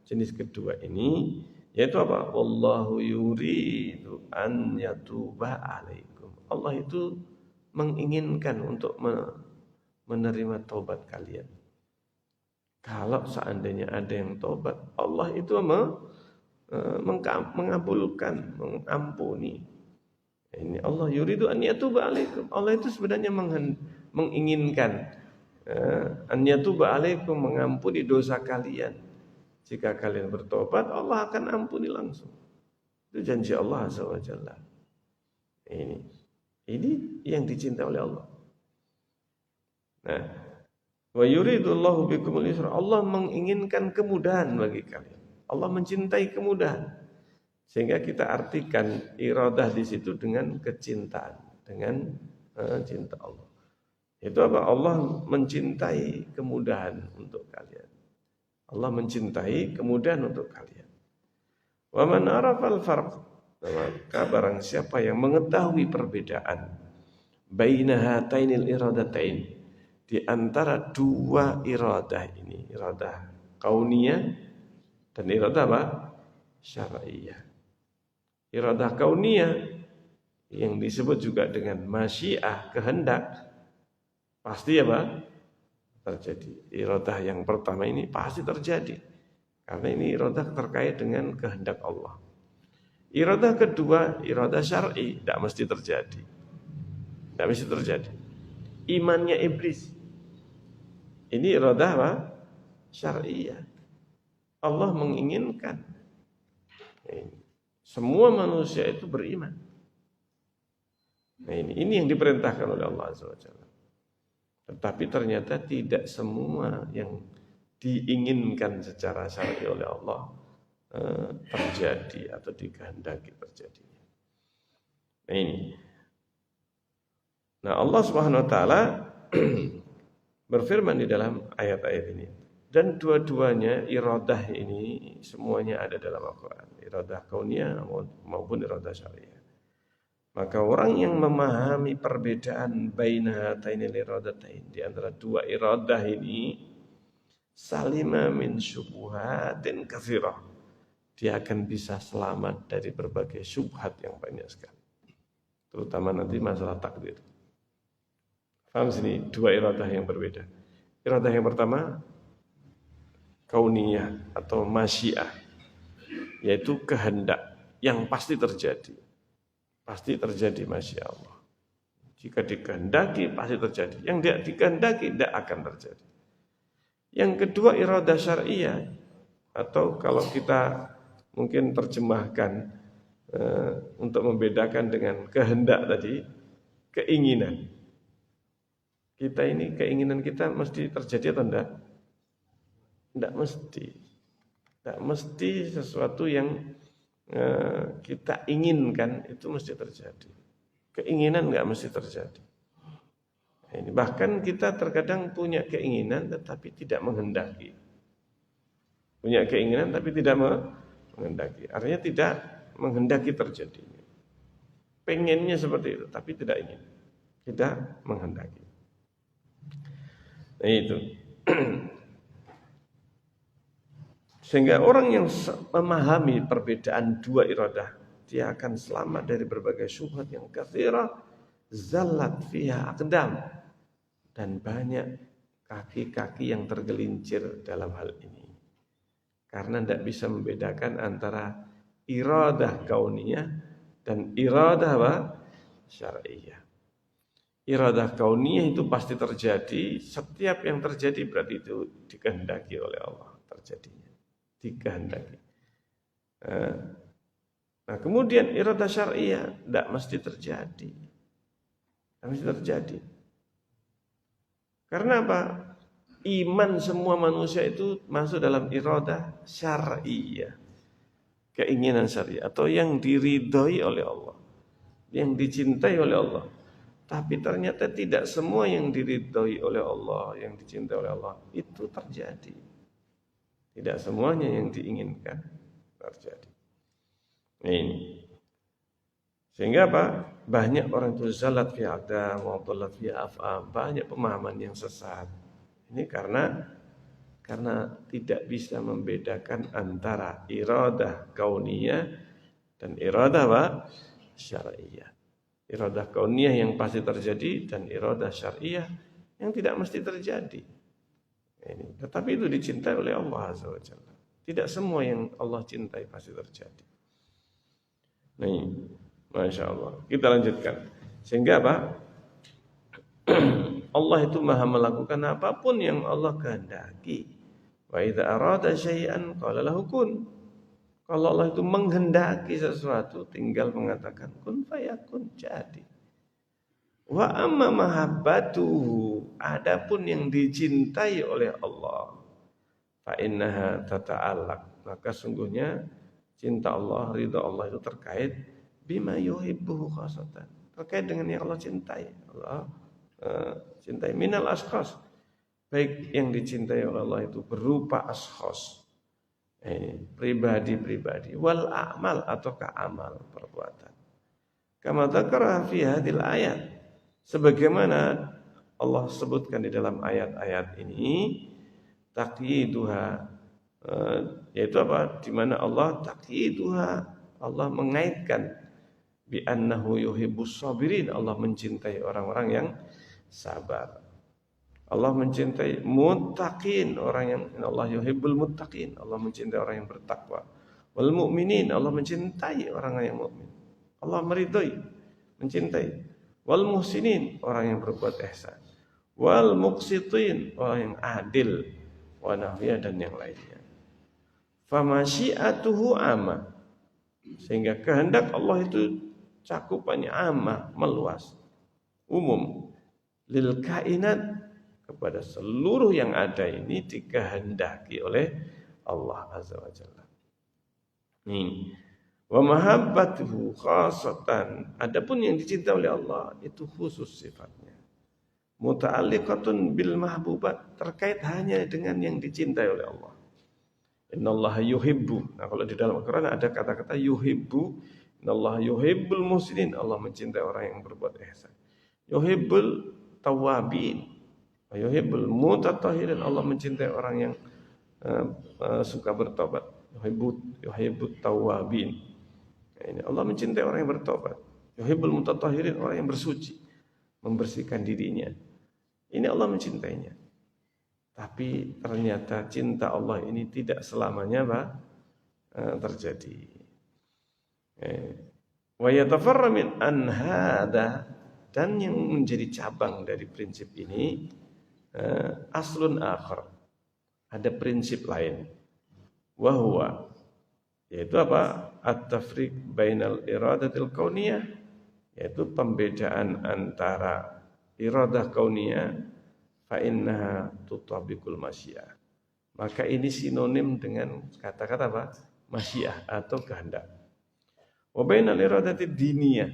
S1: jenis kedua ini, yaitu apa? Wallahu yuridu an yatuba alaikum. Allah itu menginginkan untuk menerima taubat kalian. Kalau seandainya ada yang taubat, Allah itu mengabulkan, mengampuni. Ini Allah yuridu an yatuba alaikum. Allah itu sebenarnya menginginkan an yatuba alaikum, mengampuni dosa kalian. Jika kalian bertobat, Allah akan ampuni langsung. Itu janji Allah Azza wa Jalla. Ini yang dicintai oleh Allah. Nah, wa yuridullahu bikumul yusra. Allah menginginkan kemudahan bagi kalian. Allah mencintai kemudahan. Sehingga kita artikan iradah di situ dengan kecintaan, dengan cinta Allah. Itu apa? Allah mencintai kemudahan untuk kalian. Allah mencintai kemudahan untuk kalian. Wa man arafal farq, maka barang siapa yang mengetahui perbedaan baina hatainil iradatain, di antara dua iradah ini, iradah kauniyah dan iradah apa? Syar'iyah. Iradah kauniyah yang disebut juga dengan masyiah, kehendak, pasti apa? Terjadi. Iradah yang pertama ini pasti terjadi. Karena ini iradah terkait dengan kehendak Allah. Iradah kedua, iradah syar'i, tidak mesti terjadi. Tidak mesti terjadi. Imannya iblis. Ini iradah apa? Syar'iyah. Allah menginginkan semua manusia itu beriman. Nah ini yang diperintahkan oleh Allah Azza wa Jalla. Tetapi ternyata tidak semua yang diinginkan secara syar'i oleh Allah terjadi atau dikehendaki terjadi. Nah ini. Nah Allah Subhanahu wa taala berfirman di dalam ayat-ayat ini. Dan dua-duanya iradah ini semuanya ada dalam Al-Quran. Iradah kauniyah maupun iradah syariah. Maka orang yang memahami perbedaan baina hatainil iradatain, di antara dua iradah ini, salima min syubhatin katsirah. Dia akan bisa selamat dari berbagai syubhat yang banyak sekali. Terutama nanti masalah takdir. Paham sini dua iradah yang berbeda. Iradah yang pertama kauniyah atau masyiah, yaitu kehendak yang pasti terjadi. Pasti terjadi masya Allah. Jika dikehendaki pasti terjadi. Yang tidak dikehendaki tidak akan terjadi. Yang kedua iradah syariah, atau kalau kita mungkin terjemahkan untuk membedakan dengan kehendak tadi, keinginan. Kita ini keinginan kita mesti terjadi atau tidak? Tidak mesti. Tidak mesti sesuatu yang kita inginkan itu mesti terjadi. Keinginan enggak mesti terjadi. Ini bahkan kita terkadang punya keinginan tetapi tidak menghendaki. Punya keinginan tapi tidak menghendaki. Artinya tidak menghendaki terjadinya. Pengennya seperti itu, tapi tidak ingin. Tidak menghendaki. Nah itu. Sehingga orang yang memahami perbedaan dua iradah, dia akan selamat dari berbagai syubhat yang katsirah, zallat fiha aqdam, dan banyak kaki-kaki yang tergelincir dalam hal ini. Karena tidak bisa membedakan antara iradah kauniyah dan iradah syar'iyah. Iradah kauniyah itu pasti terjadi, setiap yang terjadi berarti itu dikehendaki oleh Allah terjadinya. Dikehendaki. Nah, kemudian iradah syar'iyah tidak mesti terjadi. Tidak mesti terjadi. Karena apa? Iman semua manusia itu masuk dalam iradah syar'iyah. Keinginan syariah atau yang diridhoi oleh Allah. Yang dicintai oleh Allah. Tapi ternyata tidak semua yang diridhoi oleh Allah, yang dicintai oleh Allah itu terjadi. Tidak semuanya yang diinginkan terjadi. Nah, ini. Sehingga apa? Banyak orang itu zalat fi aqdam wa dhalat fi af'am, banyak pemahaman yang sesat. Ini karena tidak bisa membedakan antara iradah kauniyah dan iradah syar'iyah. Iradah kauniyah yang pasti terjadi dan iradah syar'iyah yang tidak mesti terjadi. Ini, tetapi itu dicintai oleh Allah Azza wa Jalla. Tidak semua yang Allah cintai pasti terjadi. Nih, Masya Allah. Kita lanjutkan. Sehingga apa? Allah itu maha melakukan apapun yang Allah kehendaki. Wa idza arada syai'an qala lahu kun. Kalau Allah itu menghendaki sesuatu, tinggal mengatakan kun fayakun, jadi. Wa amma mahabbatuhu, adapun yang dicintai oleh Allah, fa innaha tata'allaq, maka sungguhnya cinta Allah, ridha Allah itu terkait bima yuhibbuhu khasatan, terkait dengan yang Allah cintai. Allah cintai minal ashkhas, baik yang dicintai oleh Allah itu berupa ashkhas, pribadi-pribadi, wal a'mal ataukah amal perbuatan. Kama dzakara fi hadhil ayat, sebagaimana Allah sebutkan di dalam ayat-ayat ini, taqyiduha, yaitu apa? Di mana Allah taqyiduha, Allah mengaitkan bi annahu yuhibbus sabirin, Allah mencintai orang-orang yang sabar. Allah mencintai muttaqin, orang yang Allah yuhibbul muttaqin, Allah mencintai orang yang bertakwa. Wal mu'minin, Allah mencintai orang yang mukmin. Allah meridhai, mencintai. Wal muhsinin, orang yang berbuat ihsan. Wal muqsitin, orang yang adil. Wa nahwiya, dan yang lainnya. Famasyiatuhu amma, sehingga kehendak Allah itu cakupannya amma, meluas, umum. Lil kainat, kepada seluruh yang ada ini dikehendaki oleh Allah Azza wa Jalla. Nih, wa mahabbatuhu khasatan, adapun yang dicintai oleh Allah itu khusus sifatnya. Muta'alliqatun bil mahbubat, terkait hanya dengan yang dicintai oleh Allah. Innallaha yuhibbu. Nah, kalau di dalam Al-Qur'an ada kata-kata yuhibbu. Innallaha yuhibbul muhsinin, Allah mencintai orang yang berbuat ihsan. Yuhibbul tawabin, yuhibbul mutatahhirin, Allah mencintai orang yang suka bertobat. Yuhibbut tawabin, ini Allah mencintai orang yang bertobat. Yuhibbul mutatahhirin, orang yang bersuci, membersihkan dirinya. Ini Allah mencintainya. Tapi ternyata cinta Allah ini tidak selamanya terjadi. Wa yatafarra min an hadza, dan yang menjadi cabang dari prinsip ini aslun akhar, ada prinsip lain, wahwa, yaitu apa? At-tafriq bainal iradatil kauniyah, yaitu pembedaan antara iradah kauniyah, fa innaha tutabiqul masyiah, maka ini sinonim dengan kata-kata apa? Masyiah atau kehendak. Wa bainal iradati diniyah,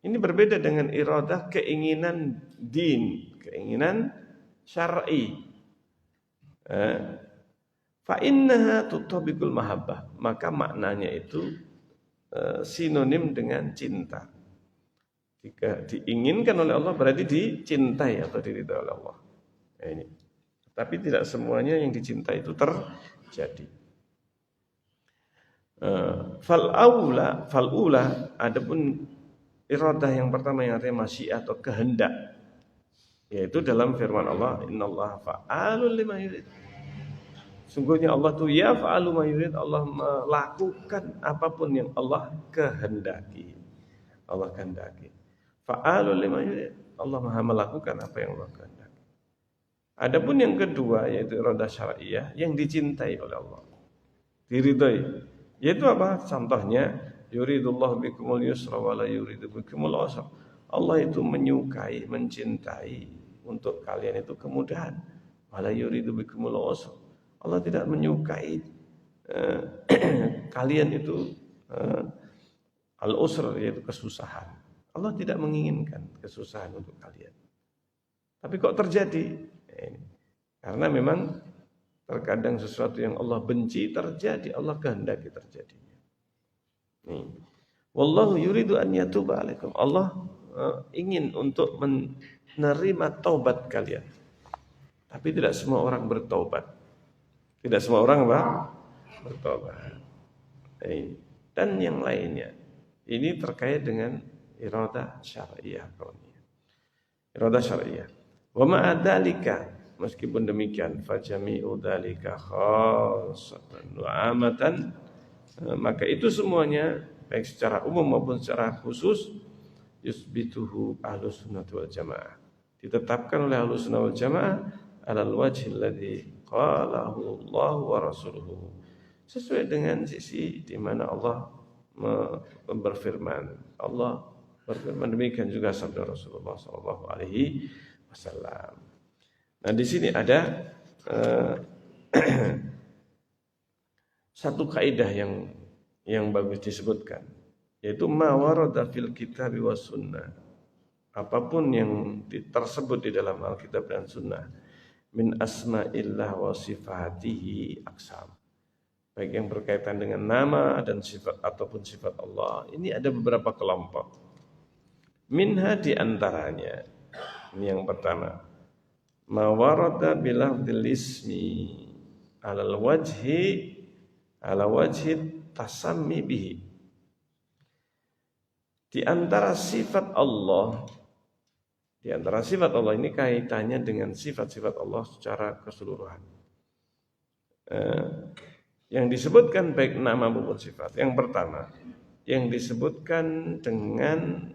S1: ini berbeda dengan iradah keinginan din, keinginan syar'i. Fa innaha tutabiqul mahabbah, maka maknanya itu sinonim dengan cinta. Jika diinginkan oleh Allah berarti dicintai atau diridhai oleh Allah. Nah, ini. Tapi tidak semuanya yang dicintai itu terjadi. Fal ula adapun iradah yang pertama yang artinya masyiah atau kehendak, yaitu dalam firman Allah, innallaha fa'alul lima yurid. Sungguhnya Allah tuh ya fa'alu ma yurid, Allah melakukan apapun yang Allah kehendaki. Allah kehendaki. Fa'alul lima yurid, Allah Maha melakukan apa yang Allah kehendaki. Adapun yang kedua yaitu iradah syar'iyyah yang dicintai oleh Allah, diridhai. Yaitu apa? Contohnya yuridullahu bikumul yusra wa la yuridu bikumul usra. Allah itu menyukai, mencintai untuk kalian itu kemudahan. Wa la yuridu bikumul usra. Allah tidak menyukai kalian itu al-usr, yaitu kesusahan. Allah tidak menginginkan kesusahan untuk kalian. Tapi kok terjadi? Ini. Karena memang terkadang sesuatu yang Allah benci terjadi, Allah kehendaki terjadinya. Nih. Wallahu yuridu an yatuba alaikum. Allah ingin untuk menerima taubat kalian. Tapi tidak semua orang bertaubat. Tidak semua orang bertaubat. Nih. Dan yang lainnya. Ini terkait dengan iradah syar'iyyah. Iradah syar'iyyah. Wa ma'adzalika, meskipun demikian, fajami'u dzalika khassatan wa 'amatan, maka itu semuanya baik secara umum maupun secara khusus yusbituhu ahlus sunnah wal jamaah, ditetapkan oleh ahlus sunnah wal jamaah alal wajhil ladzi qalahu Allah wa rasuluhu, sesuai dengan sisi di mana Allah berfirman. Allah berfirman, demikian juga sabda Rasulullah sallallahu alaihi wasallam. Nah, di sini ada satu kaidah yang bagus disebutkan, yaitu ma warada fil kitab was sunnah. Apapun yang tersebut di dalam Alkitab dan Sunnah min asma'illah wa sifatihi aqsam. Baik yang berkaitan dengan nama dan sifat ataupun sifat Allah, ini ada beberapa kelompok. Minha di antaranya, ini yang pertama, ma warada bilafdil ismi ala wajhi tasammi bihi. Di antara sifat Allah ini kaitannya dengan sifat-sifat Allah secara keseluruhan. Yang disebutkan baik nama maupun sifat. Yang pertama, yang disebutkan dengan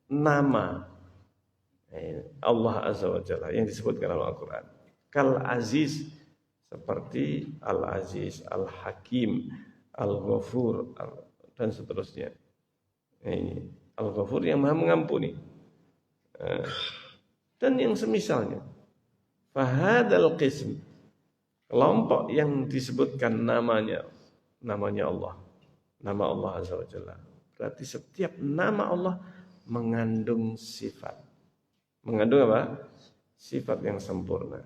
S1: nama Allah Azza wa Jalla yang disebutkan dalam Al-Quran. Kal Aziz, seperti Al-Aziz, Al-Hakim, Al-Ghafur, dan seterusnya. Ini Al-Ghafur yang Maha mengampuni. Dan yang semisalnya. Fahadal qism, kelompok yang disebutkan namanya Allah, nama Allah Azza wa Jalla. Berarti setiap nama Allah mengandung sifat. Mengandung apa? Sifat yang sempurna.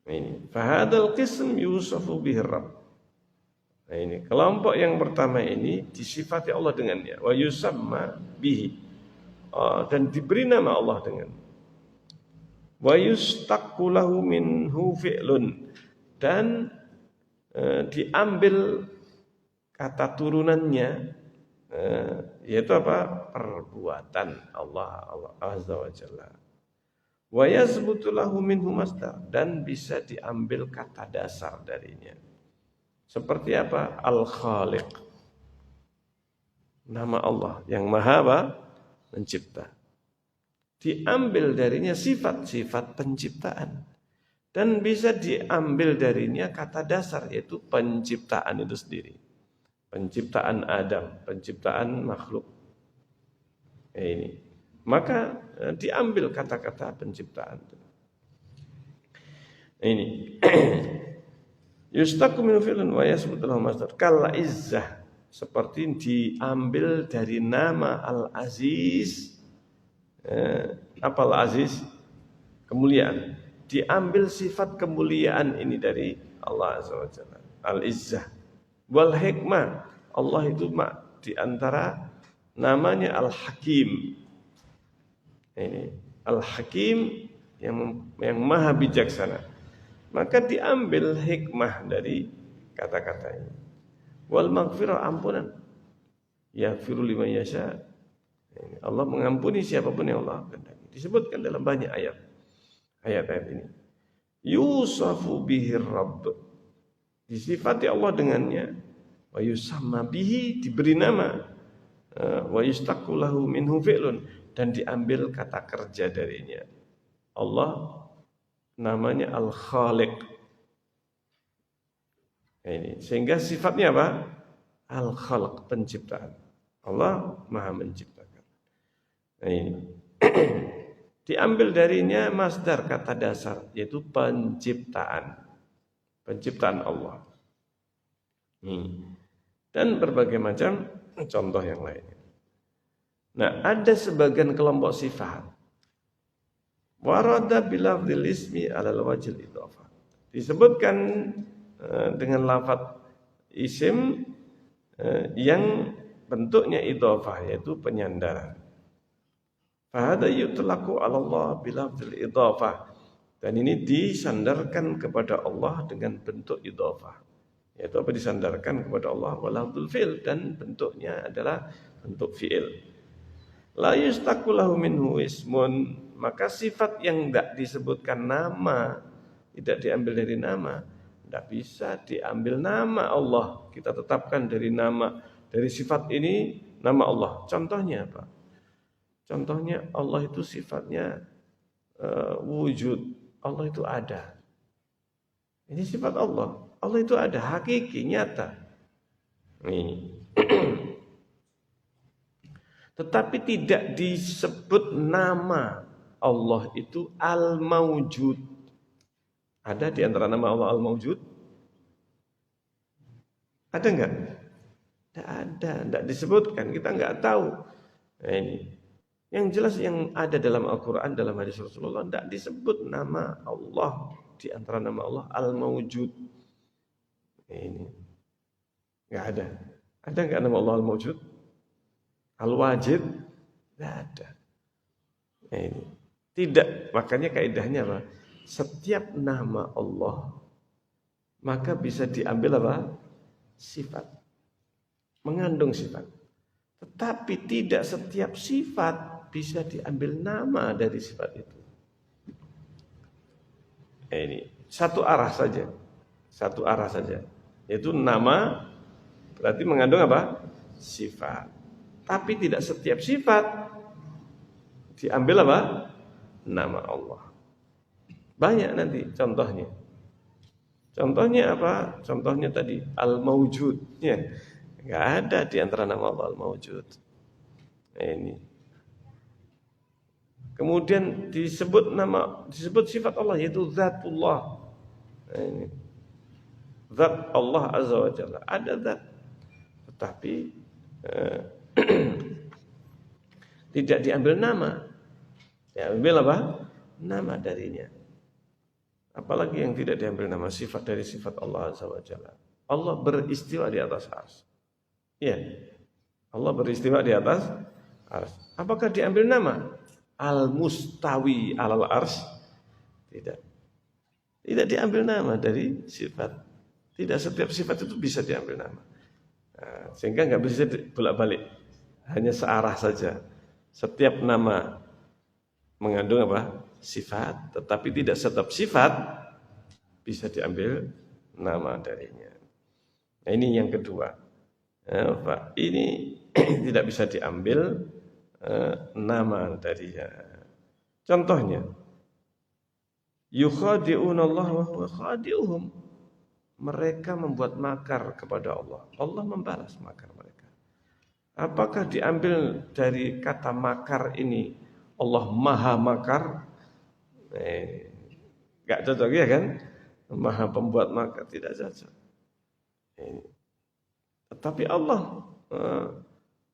S1: Ini fahadal qism yusafu bihi Rabb. Nah, ini kelompok yang pertama ini disifati Allah dengannya, wa yusamma bihi, dan diberi nama Allah dengan, wa yustaqu lahu minhu fi'lun, dan diambil kata turunannya, yaitu apa? Perbuatan Allah Azza wa Jalla. Wa yazbutu lahu minhu masdar, dan bisa diambil kata dasar darinya. Seperti apa? Al-Khaliq, nama Allah yang Maha Mencipta. Diambil darinya sifat-sifat penciptaan, dan bisa diambil darinya kata dasar, yaitu penciptaan itu sendiri. Penciptaan Adam, penciptaan makhluk. Ini. Maka diambil kata-kata penciptaan. Ini. Yustaqu min fi'lin wa yasbutu lahu masdar. Kal izzah, seperti diambil dari nama Al-Aziz. Apa Al-Aziz? Kemuliaan. diambil sifat kemuliaan ini dari Allah Azza wa Jalla. Al-Izzah wal hikmah. Allah itu di antara namanya Al-Hakim. Ini Al-Hakim yang maha bijaksana. Maka diambil hikmah dari kata-kata ini. Wal maghfirah, ampunan. Yaghfiru liman yasha. Allah mengampuni siapapun yang Allah kehendaki. Disebutkan dalam banyak ayat-ayat ini. Yusafu bihi Rabb. Disifati Allah dengannya. Wa yusamma bihi, diberi nama. Wa yustaqu lahu minhu fi'lun, dan diambil kata kerja darinya. Allah namanya Al-Khaliq. Ini sehingga sifatnya apa? Al-Khalq, penciptaan. Allah Maha menciptakan. Nah, ini diambil darinya masdar, kata dasar, yaitu penciptaan. Penciptaan Allah. Dan berbagai macam contoh yang lainnya. Nah, ada sebagian kelompok sifat warada bilafdzil ismi alal wajhil idhofah. Disebutkan dengan lafaz isim yang bentuknya idhofah, yaitu penyandaran. Fahada yutlaqu 'ala Allah bilafdzil idhofah. Dan ini disandarkan kepada Allah dengan bentuk idhofah. Yaitu apa? Disandarkan kepada Allah walafdzul fi'il, dan bentuknya adalah bentuk fi'il. La yustaqu lahu minhu ismun, maka sifat yang tidak disebutkan nama, tidak diambil dari nama, tidak bisa diambil nama Allah. Kita tetapkan dari nama, dari sifat ini nama Allah. Contohnya apa? Contohnya Allah itu sifatnya wujud. Allah itu ada. Ini sifat Allah. Allah itu ada, hakiki, nyata. Nih. Tetapi tidak disebut nama Allah itu Al-Mawjud. Ada di antara nama Allah Al-Mawjud? Ada enggak? Tidak ada, tidak disebutkan, kita enggak tahu. Nah, ini. Yang jelas yang ada dalam Al-Quran, dalam hadis Rasulullah, tidak disebut nama Allah di antara nama Allah Al-Mawjud. Ini enggak ada. Ada enggak nama Allah Al-Mawjud? Al-Wajid? Tidak ada. Nah, ini. Tidak, makanya kaidahnya apa? Setiap nama Allah maka bisa diambil apa? Sifat. Mengandung sifat. Tetapi tidak setiap sifat bisa diambil nama dari sifat itu. Nah, ini satu arah saja. Satu arah saja. Yaitu nama berarti mengandung apa? Sifat. Tapi tidak setiap sifat diambil apa? Nama Allah. Banyak nanti contohnya. Contohnya apa? Contohnya tadi Al-Mawjud. Ya. Enggak ada di antara nama Allah Al-Mawjud. Nah, ini. Kemudian disebut sifat Allah, yaitu Zatullah. Nah, ini. Zat Allah Azza wa Jalla. Ada zat. Tetapi tidak diambil nama. Diambil apa? Nama darinya. Apalagi yang tidak diambil nama, sifat dari sifat Allah Azza wa Jalla. Allah beristiwa di atas arsy. Ya. Allah beristiwa di atas arsy. Apakah diambil nama? Al-Mustawi alal arsy? Tidak. Tidak diambil nama dari sifat. Tidak setiap sifat itu bisa diambil nama. Nah, sehingga nggak bisa bolak-balik, hanya searah saja. Setiap nama mengandung apa? Sifat, tetapi tidak setiap sifat bisa diambil nama darinya. Nah, ini yang kedua. Nah, ini tidak bisa diambil nama darinya. Contohnya, yukhadi'una Allah wa huwa khadi'uhum. Mereka membuat makar kepada Allah. Allah membalas makar mereka. Apakah diambil dari kata makar ini Allah maha makar? Gak cocok ya kan? Maha pembuat makar, tidak cocok. Tetapi Allah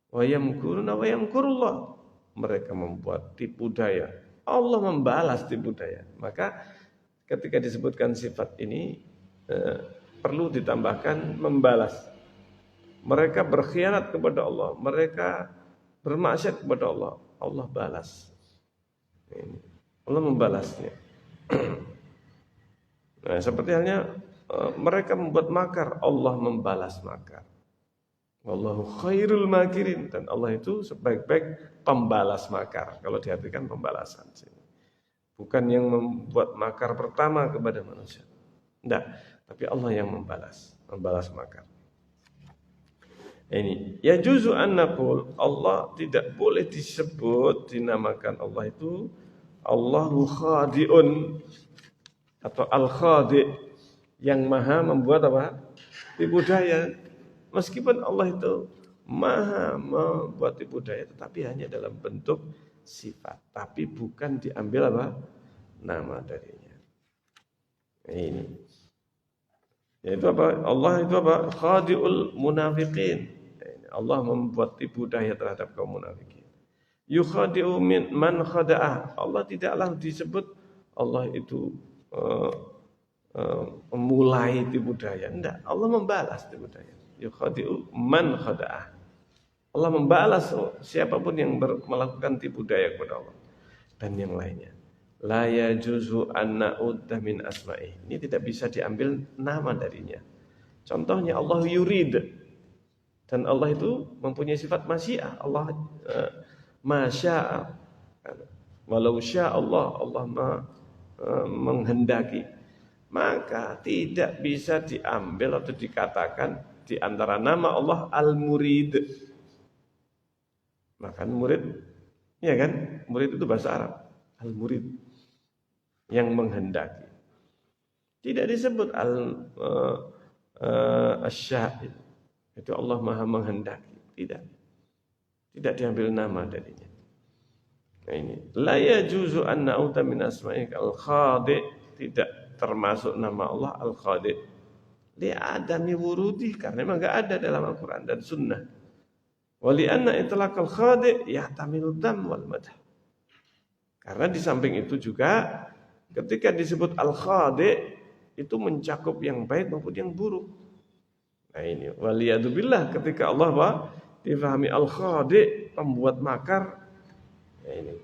S1: wa yamkuruna wa yamkurullah. Mereka membuat tipu daya. Allah membalas tipu daya. Maka ketika disebutkan sifat ini perlu ditambahkan membalas. Mereka berkhianat kepada Allah, mereka bermaksiat kepada Allah, Allah balas. Allah membalasnya. Nah, seperti halnya mereka membuat makar, Allah membalas makar. Wallahu khairul makirin, dan Allah itu sebaik-baik pembalas makar. Kalau diartikan pembalasan sini. Bukan yang membuat makar pertama kepada manusia. Tidak, tapi Allah yang membalas makar. Ini ya juzu an naqul, Allah tidak boleh disebut, dinamakan Allah itu Allahu khadi'un atau al-khadi' yang maha membuat apa? Tipu daya. Meskipun Allah itu maha membuat tipu daya, tetapi hanya dalam bentuk sifat, tapi bukan diambil apa? Nama darinya. Ini. Yaitu apa? Allah itu apa? Khadi'ul munafiqin. Allah membuat tipu daya terhadap kaum munafikin. Yukhadi'u min man khada'ah. Allah tidaklah disebut Allah itu memulai tipu daya. Tidak, Allah membalas tipu daya. Yukhadi'u man khada'ah. Allah membalas siapapun yang melakukan tipu daya kepada Allah. Dan yang lainnya. La yajuzu an na'udda min asma'i. Ini tidak bisa diambil nama darinya. Contohnya Allah yurid. Dan Allah itu mempunyai sifat masyiah. Allah masya'a. Walau sya'allah, Allah menghendaki. Maka tidak bisa diambil atau dikatakan di antara nama Allah al-murid. Maka murid, ya kan? Murid itu bahasa Arab. Al-murid, yang menghendaki. Tidak disebut al-sya'id. Itu Allah maha menghendaki. Tidak diambil nama darinya. Nah ini. La yajuzu an na'uta min asma'ik al-khadi'. Tidak termasuk nama Allah al-khadi'. Li'adami wurudi. Karena memang tidak ada dalam Al-Quran dan Sunnah. Wali'anna itlaq al-khadi' yahtamilu dham wal madah. Karena di samping itu juga ketika disebut al-khadi' itu mencakup yang baik maupun yang buruk. Nah ini waliyadubillah, ketika Allah difahami al-khadi', pembuat makar, nah ini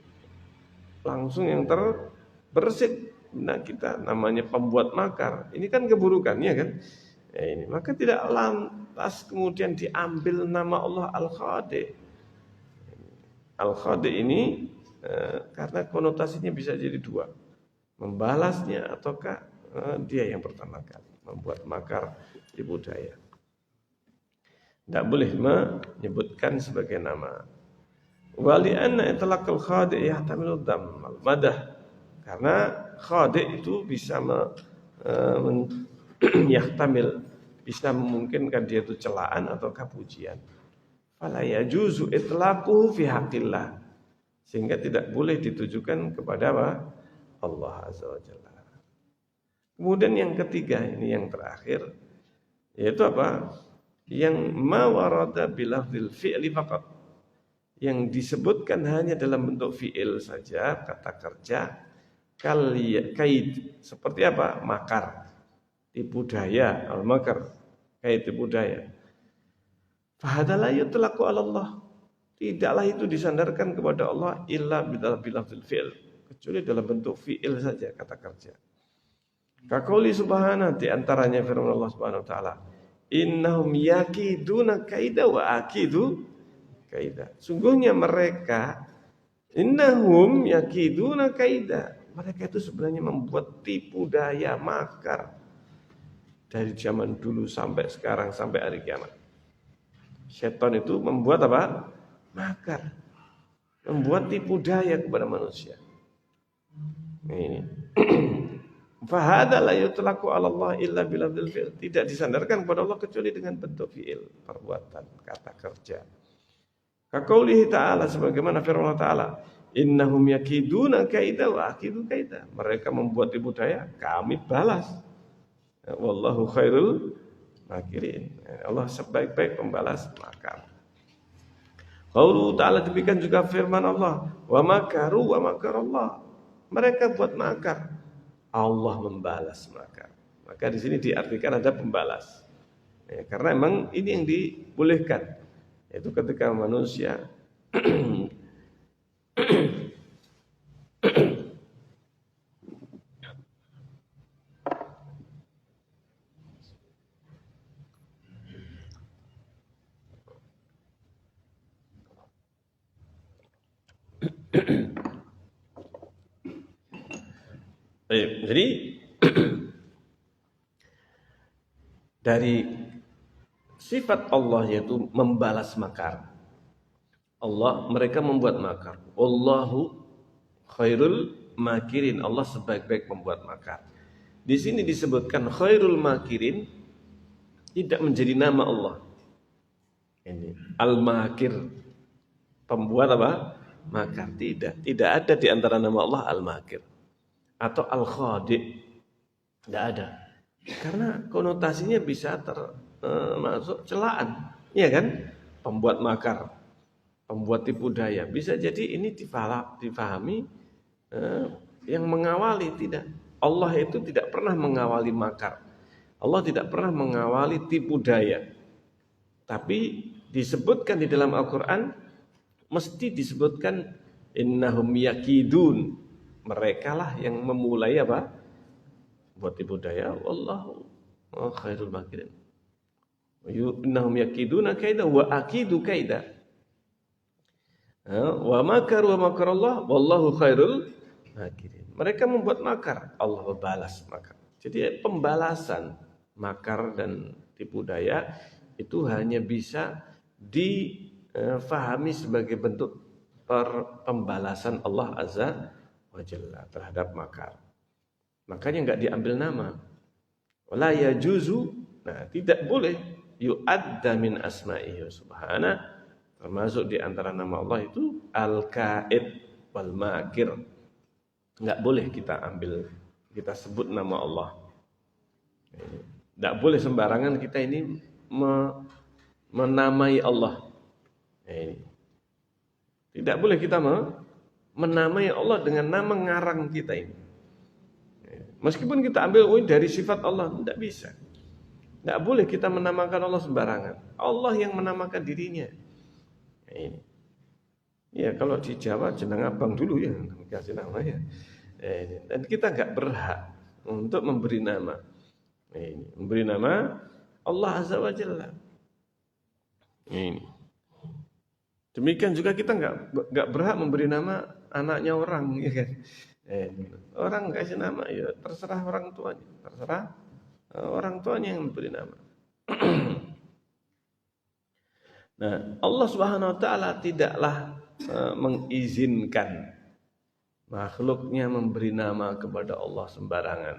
S1: langsung yang terbersit benak kita, namanya pembuat makar. Ini kan keburukannya kan. Nah ini maka tidak lantas kemudian diambil nama Allah al-khadi'. Al-khadi' ini karena konotasinya bisa jadi dua, membalasnya ataukah dia yang pertama kali membuat makar tipu daya. Tidak boleh menyebutkan sebagai nama. Wali anna itlaqal khadi' yahtamilu dham wal madah. Karena khadi' itu bisa yahtamil, bisa memungkinkan dia itu celaan atau pujian. Fala yajuzu itlaquhu fi haqqillah. Sehingga tidak boleh ditujukan kepada apa? Allah Azza wa Jalla. Kemudian yang ketiga, ini yang terakhir, yaitu apa? Yang ma warada bilafzil fi'li faqat, yang disebutkan hanya dalam bentuk fi'il saja, kata kerja, kaid, seperti apa? Makar, tipu daya, al-makar, kaid tipu daya. Fahadha la yutlaqu 'ala Allah. Tidaklah itu disandarkan kepada Allah illa bilafzil fi'il, kecuali dalam bentuk fi'il saja, kata kerja. Kaqouli subhanahu, di antaranya firman Allah Subhanahu wa taala, innahum yakiduna kaida wa akidu kaida. Sungguhnya mereka, innahum yakiduna kaida, mereka itu sebenarnya membuat tipu daya, makar dari zaman dulu sampai sekarang, sampai hari kiamat. Setan itu membuat apa? Makar, membuat tipu daya kepada manusia. Ini fahadha la yutlaqu 'ala Allah illa bilafzil fi'il. Tidak disandarkan kepada Allah kecuali dengan bentuk fi'il, perbuatan, kata kerja. Kaqoulihi ta'ala, sebagaimana firman Allah Ta'ala, innahum yakiduna kaida wa akidu kaida. Mereka membuat tipu daya, kami balas. Wallahu khairul makirin. Allah sebaik-baik pembalas makar. Qauluhu Ta'ala, demikian juga firman Allah, wa makaru wa makarallah. Mereka buat makar. Allah membalas makar. Maka di sini diartikan ada pembalas. Ya, karena memang ini yang dibolehkan. Yaitu ketika manusia jadi dari sifat Allah yaitu membalas makar. Mereka membuat makar. Wallahu khairul makirin. Allah sebaik-baik membuat makar. Di sini disebutkan khairul makirin tidak menjadi nama Allah. Ini al-makir, pembuat apa? Makar. Tidak ada di antara nama Allah al-makir atau al-khadi. Tidak ada. Karena konotasinya bisa termasuk celaan, ya kan? Pembuat makar, pembuat tipu daya. Bisa jadi ini difahami yang mengawali, tidak. Allah itu tidak pernah mengawali makar. Allah tidak pernah mengawali tipu daya. Tapi disebutkan di dalam Al-Quran, mesti disebutkan innahum yakidun. Mereka lah yang memulai apa? Buat tipu daya. Wallahu khairul makirin. Innahum yakiduna kaida wa akidu kaida. Wa makar wa makarallah wallahu khairul makirin. Mereka membuat makar, Allah membalas makar. Jadi pembalasan makar dan tipu daya itu hanya bisa difahami sebagai bentuk pembalasan Allah Azza wa Jalla terhadap makar. Makanya enggak diambil nama. Wala yajuzu, nah tidak boleh yu'adda min asma'ihi subhana, termasuk di antara nama Allah itu al-kaid wal makir. Enggak boleh kita ambil, kita sebut nama Allah. Enggak boleh sembarangan kita ini menamai Allah. Tidak boleh kita menamai Allah dengan nama ngarang kita ini. Meskipun kita ambil dari sifat Allah, tidak bisa. Tidak boleh kita menamakan Allah sembarangan. Allah yang menamakan dirinya. Ini. Ya kalau di Jawa jeneng abang dulu ya, kasih nama ya. Dan kita nggak berhak untuk memberi nama. Memberi nama Allah Azza wa Jalla. Ini. Demikian juga kita nggak berhak memberi nama anaknya orang, ya kan? Orang kasih nama ya terserah orang tuanya, terserah orang tuanya yang memberi nama. Nah, Allah Subhanahu wa taala tidaklah mengizinkan makhluknya memberi nama kepada Allah sembarangan.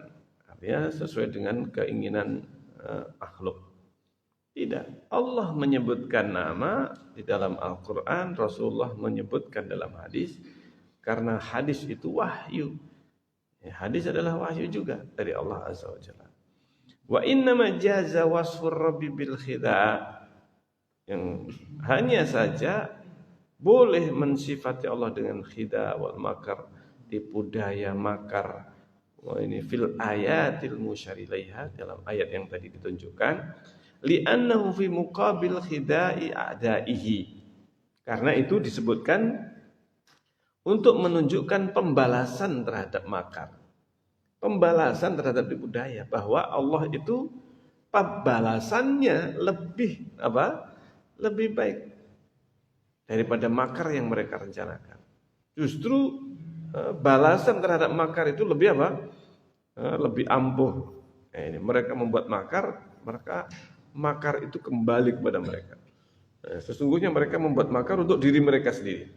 S1: Artinya sesuai dengan keinginan makhluk. Tidak. Allah menyebutkan nama di dalam Al-Quran, Rasulullah menyebutkan dalam hadis, karena hadis itu wahyu. Hadis adalah wahyu juga dari Allah Azza wa Jalla. Wa innama jaza wasfur rabbi bil khida'. Yang hanya saja boleh mensifati Allah dengan khida' wal makar, tipu daya, makar. Ini fil ayatil musyarilaiha, dalam ayat yang tadi ditunjukkan. Li'annahu fi muqabil khida'i a'da'ihi. Karena itu disebutkan untuk menunjukkan pembalasan terhadap makar. Pembalasan terhadap tipu daya, bahwa Allah itu pembalasannya lebih lebih baik daripada makar yang mereka rencanakan. Justru balasan terhadap makar itu lebih lebih ampuh. Ini mereka membuat makar, maka makar itu kembali kepada mereka. Sesungguhnya mereka membuat makar untuk diri mereka sendiri.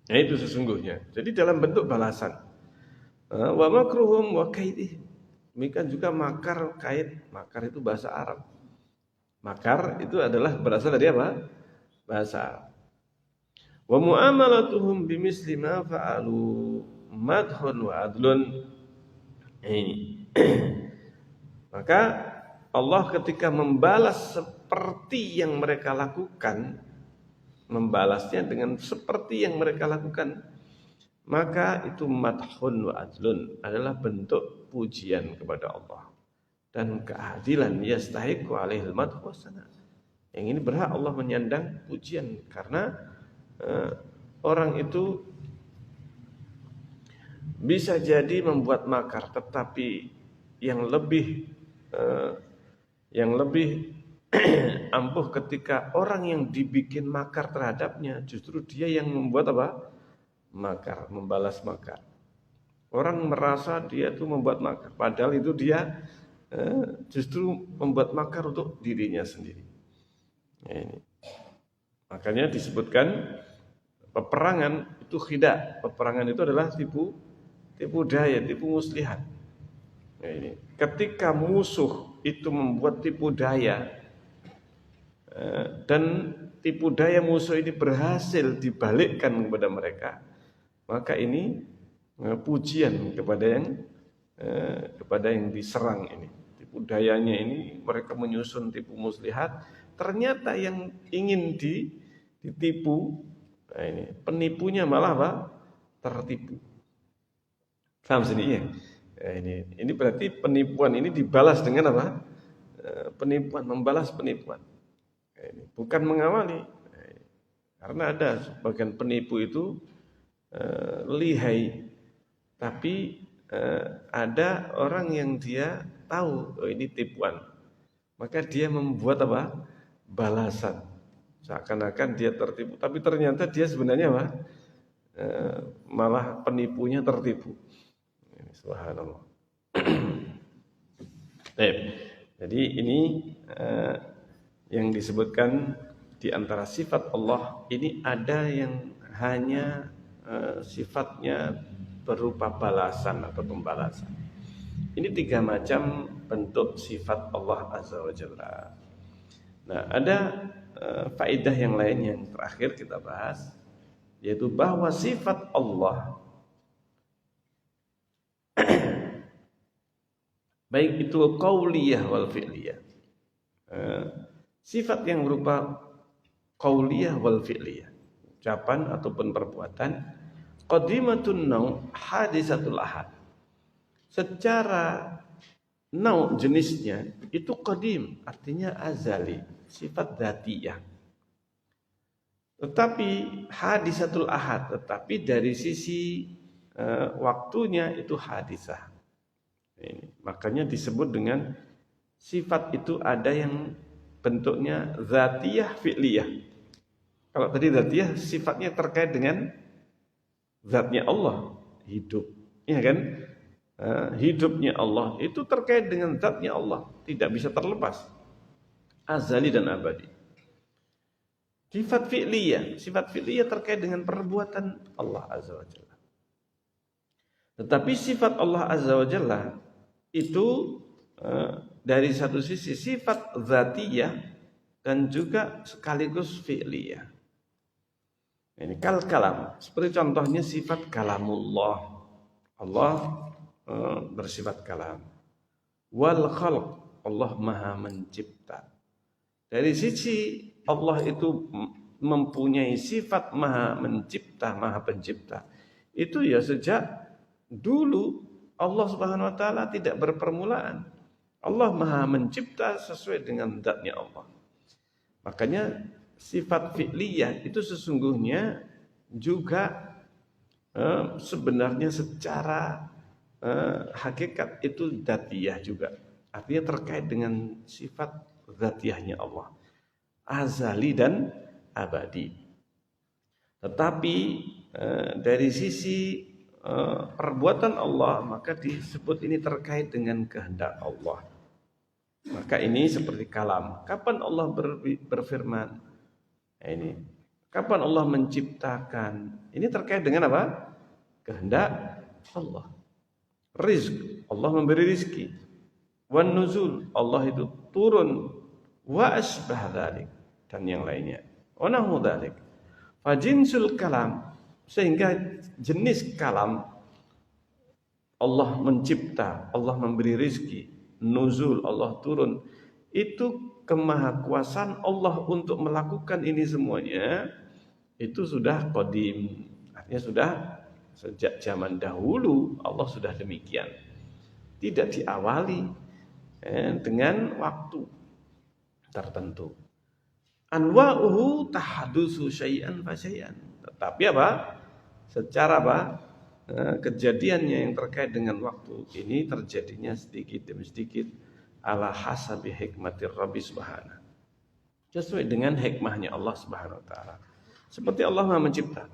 S1: Nah itu sesungguhnya. Jadi dalam bentuk balasan. Wa makruhum wa kaidih. Demikian juga makar, kaid. Makar itu bahasa Arab. Makar itu adalah berasal dari apa? Bahasa Arab. Wa mu'amalatuhum bimisli ma fa'alu madhun wa adlun. Ini. Maka Allah ketika membalas seperti yang mereka lakukan, membalasnya dengan seperti yang mereka lakukan, maka itu madhun wa adlun, adalah bentuk pujian kepada Allah dan keadilan. Yastahiqu alaihil madhu wasana. Yang ini berhak Allah menyandang pujian, karena orang itu bisa jadi membuat makar, tetapi yang lebih ampuh ketika orang yang dibikin makar terhadapnya justru dia yang membuat apa? Makar, membalas makar. Orang merasa dia itu membuat makar, padahal itu dia justru membuat makar untuk dirinya sendiri. Ini. Makanya disebutkan peperangan itu khidah. Peperangan itu adalah tipu daya, tipu muslihat. Ini. Ketika musuh itu membuat tipu daya dan tipu daya musuh ini berhasil dibalikkan kepada mereka, maka ini pujian kepada yang diserang ini. Tipu dayanya ini mereka menyusun tipu muslihat, ternyata yang ingin ditipu, nah ini penipunya malah apa? Tertipu. Paham sini ya? Nah, ini berarti penipuan ini dibalas dengan apa? Penipuan, membalas penipuan. Nah, ini bukan mengawali. Nah, ini. Karena ada sebagian penipu itu lihai, tapi ada orang yang dia tahu ini tipuan, maka dia membuat apa? Balasan, seakan-akan dia tertipu, tapi ternyata dia sebenarnya apa? Malah penipunya tertipu. Subhanallah. Jadi ini yang disebutkan di antara sifat Allah ini ada yang hanya sifatnya berupa balasan atau pembalasan. Ini 3 macam bentuk sifat Allah Azza wa Jalla. Nah, ada faedah yang lain yang terakhir kita bahas, yaitu bahwa sifat Allah baik itu qauliyah wal fi'liyah. Sifat yang berupa qauliyah wal fi'liyah, ucapan ataupun perbuatan, qadimatun nau' hadisatul ahad. Secara nau' jenisnya itu qadim, artinya azali, sifat dzatiyah. Tetapi hadisatul ahad, tetapi dari sisi waktunya itu hadisah. Ini, makanya disebut dengan sifat itu ada yang bentuknya dzatiyah fi'liyah. Kalau tadi dzatiyah sifatnya terkait dengan zatnya Allah, hidup, ya kan? Hidupnya Allah itu terkait dengan zatnya Allah, tidak bisa terlepas, azali dan abadi. Sifat fi'liyah terkait dengan perbuatan Allah Azza wa Jalla. Tetapi sifat Allah Azza wa Jalla itu dari satu sisi sifat dzatiyah dan juga sekaligus fi'liyah. Ini kalam, seperti contohnya sifat kalamullah. Allah bersifat kalam. Wal khalq, Allah Maha mencipta. Dari sisi Allah itu mempunyai sifat Maha mencipta, Maha pencipta. Itu ya sejak dulu Allah Subhanahu wa taala tidak berpermulaan. Allah Maha mencipta sesuai dengan zatnya Allah. Makanya sifat fi'liyah itu sesungguhnya juga sebenarnya secara hakikat itu dzatiyah juga. Artinya terkait dengan sifat dzatiyahnya Allah, azali dan abadi. Tetapi dari sisi perbuatan Allah, maka disebut ini terkait dengan kehendak Allah. Maka ini seperti kalam. Kapan Allah berfirman? Ini. Kapan Allah menciptakan? Ini terkait dengan apa? Kehendak Allah. Rizq, Allah memberi rizki. Wan nuzul, Allah itu turun. Wa asbah dzalik, dan yang lainnya. Wa nahu dzalik. Fa jinsul kalam, sehingga jenis kalam, Allah mencipta, Allah memberi rizki, nuzul, Allah turun, itu kemahakuasaan Allah untuk melakukan ini semuanya, itu sudah qadim, artinya sudah Sejak zaman dahulu Allah sudah demikian. Tidak diawali dengan waktu tertentu. Anwa'uhu tahadutsu syai'an fa syai'an. Tetapi apa? Secara apa? Kejadiannya yang terkait dengan waktu ini terjadinya sedikit demi sedikit ala hasabi hikmatir Rabbi subhanahu. Sesuai dengan hikmahnya Allah subhanahu wa ta'ala. Seperti Allah Maha mencipta.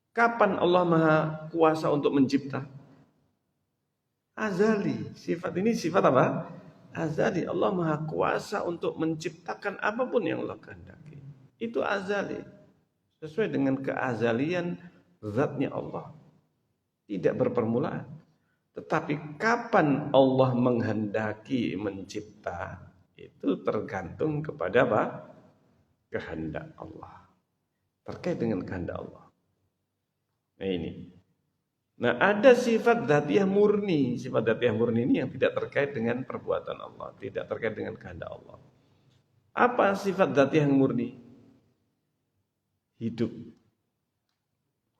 S1: Kapan Allah Maha kuasa untuk mencipta? Azali. Sifat ini sifat apa? Azali. Allah Maha kuasa untuk menciptakan apapun yang Allah kehendaki. Itu azali. Sesuai dengan keazalian zatnya Allah. Tidak berpermulaan. Tetapi kapan Allah menghendaki mencipta, itu tergantung kepada apa? Kehendak Allah. Terkait dengan kehendak Allah. Nah ini. Nah ada sifat dzatiyah murni. Sifat dzatiyah murni ini yang tidak terkait dengan perbuatan Allah. Tidak terkait dengan kehendak Allah. Apa sifat dzatiyah murni? Hidup.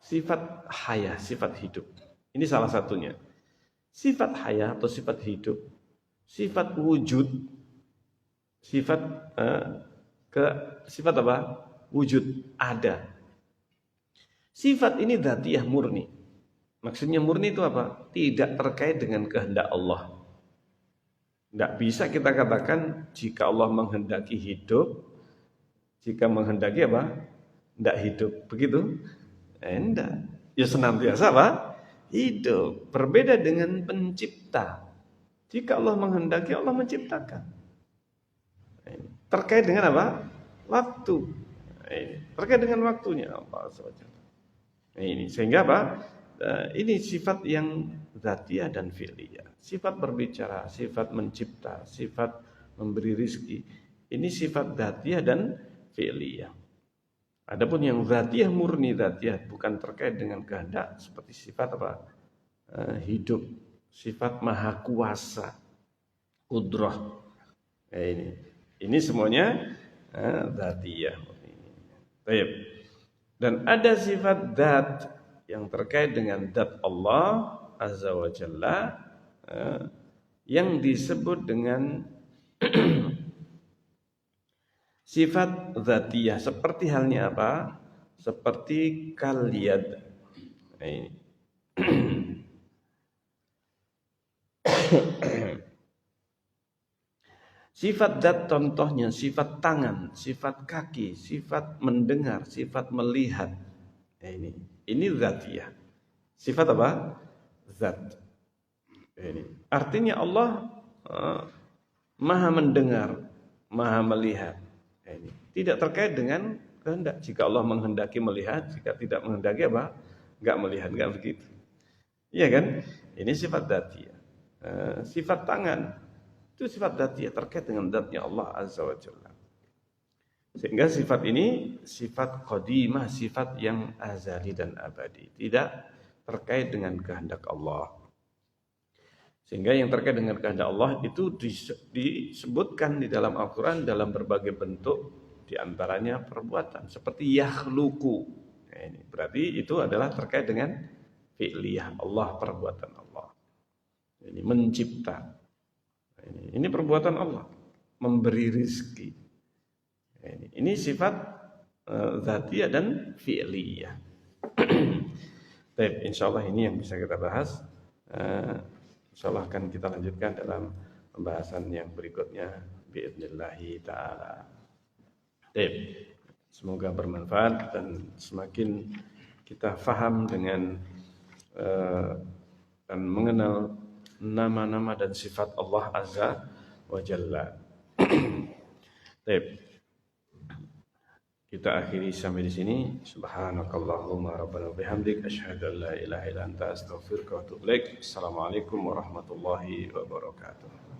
S1: Sifat haya, sifat hidup. Ini salah satunya. Sifat haya atau sifat hidup. Sifat wujud. Sifat apa? Wujud, ada. Sifat ini dzatiyah murni. Maksudnya murni itu apa? Tidak terkait dengan kehendak Allah. Tidak bisa kita katakan jika Allah menghendaki hidup, jika menghendaki apa? Tidak hidup. Begitu? Tidak. Ya senantiasa apa? Hidup. Berbeda dengan pencipta. Jika Allah menghendaki, Allah menciptakan. Terkait dengan apa? Waktu. Terkait dengan waktunya Allah SWT. Ini sehingga apa? Ini sifat yang dzatiyah dan fi'liyah. Sifat berbicara, sifat mencipta, sifat memberi rizki. Ini sifat dzatiyah dan fi'liyah. Adapun yang dzatiyah murni, dzatiyah bukan terkait dengan kehendak, seperti sifat apa? Hidup, sifat maha kuasa, qudrah. Ini semuanya dzatiyah. Baik. Dan ada sifat dzat yang terkait dengan dzat Allah Azza wa Jalla yang disebut dengan sifat dzatiyah. Seperti halnya apa? Seperti kaliyad. Sifat dzat contohnya sifat tangan, sifat kaki, sifat mendengar, sifat melihat. Ini dzatiyah. Sifat apa? Zat. Ini. Artinya Allah maha mendengar, maha melihat. Ini. Tidak terkait dengan kehendak. Jika Allah menghendaki melihat, jika tidak menghendaki apa? Enggak melihat, enggak begitu. Iya kan? Ini sifat dzatiyah. Sifat tangan itu sifat dzatiyah terkait dengan dzatnya Allah Azza wa Jalla. Sehingga sifat ini sifat qadimah, sifat yang azali dan abadi, tidak terkait dengan kehendak Allah. Sehingga yang terkait dengan kehendak Allah itu disebutkan di dalam Al-Quran dalam berbagai bentuk, diantaranya perbuatan seperti yakhluqu. Ini berarti itu adalah terkait dengan fi'liyah Allah, perbuatan Allah. Ini mencipta. Ini perbuatan Allah, memberi rizki. Ini sifat dzatiyah dan fi'liyah. Baik, insyaallah ini yang bisa kita bahas. Insyaallah akan kita lanjutkan dalam pembahasan yang berikutnya biidznillah taala. Baik, semoga bermanfaat dan semakin kita faham dengan dan mengenal nama-nama dan sifat Allah Azza wa Jalla. Baik. Kita akhiri sampai di sini. Subhanakallahumma rabbana bihamdik asyhadu an la ilaha illa anta astaghfiruka wa atubu ilaik. Assalamualaikum warahmatullahi wabarakatuh.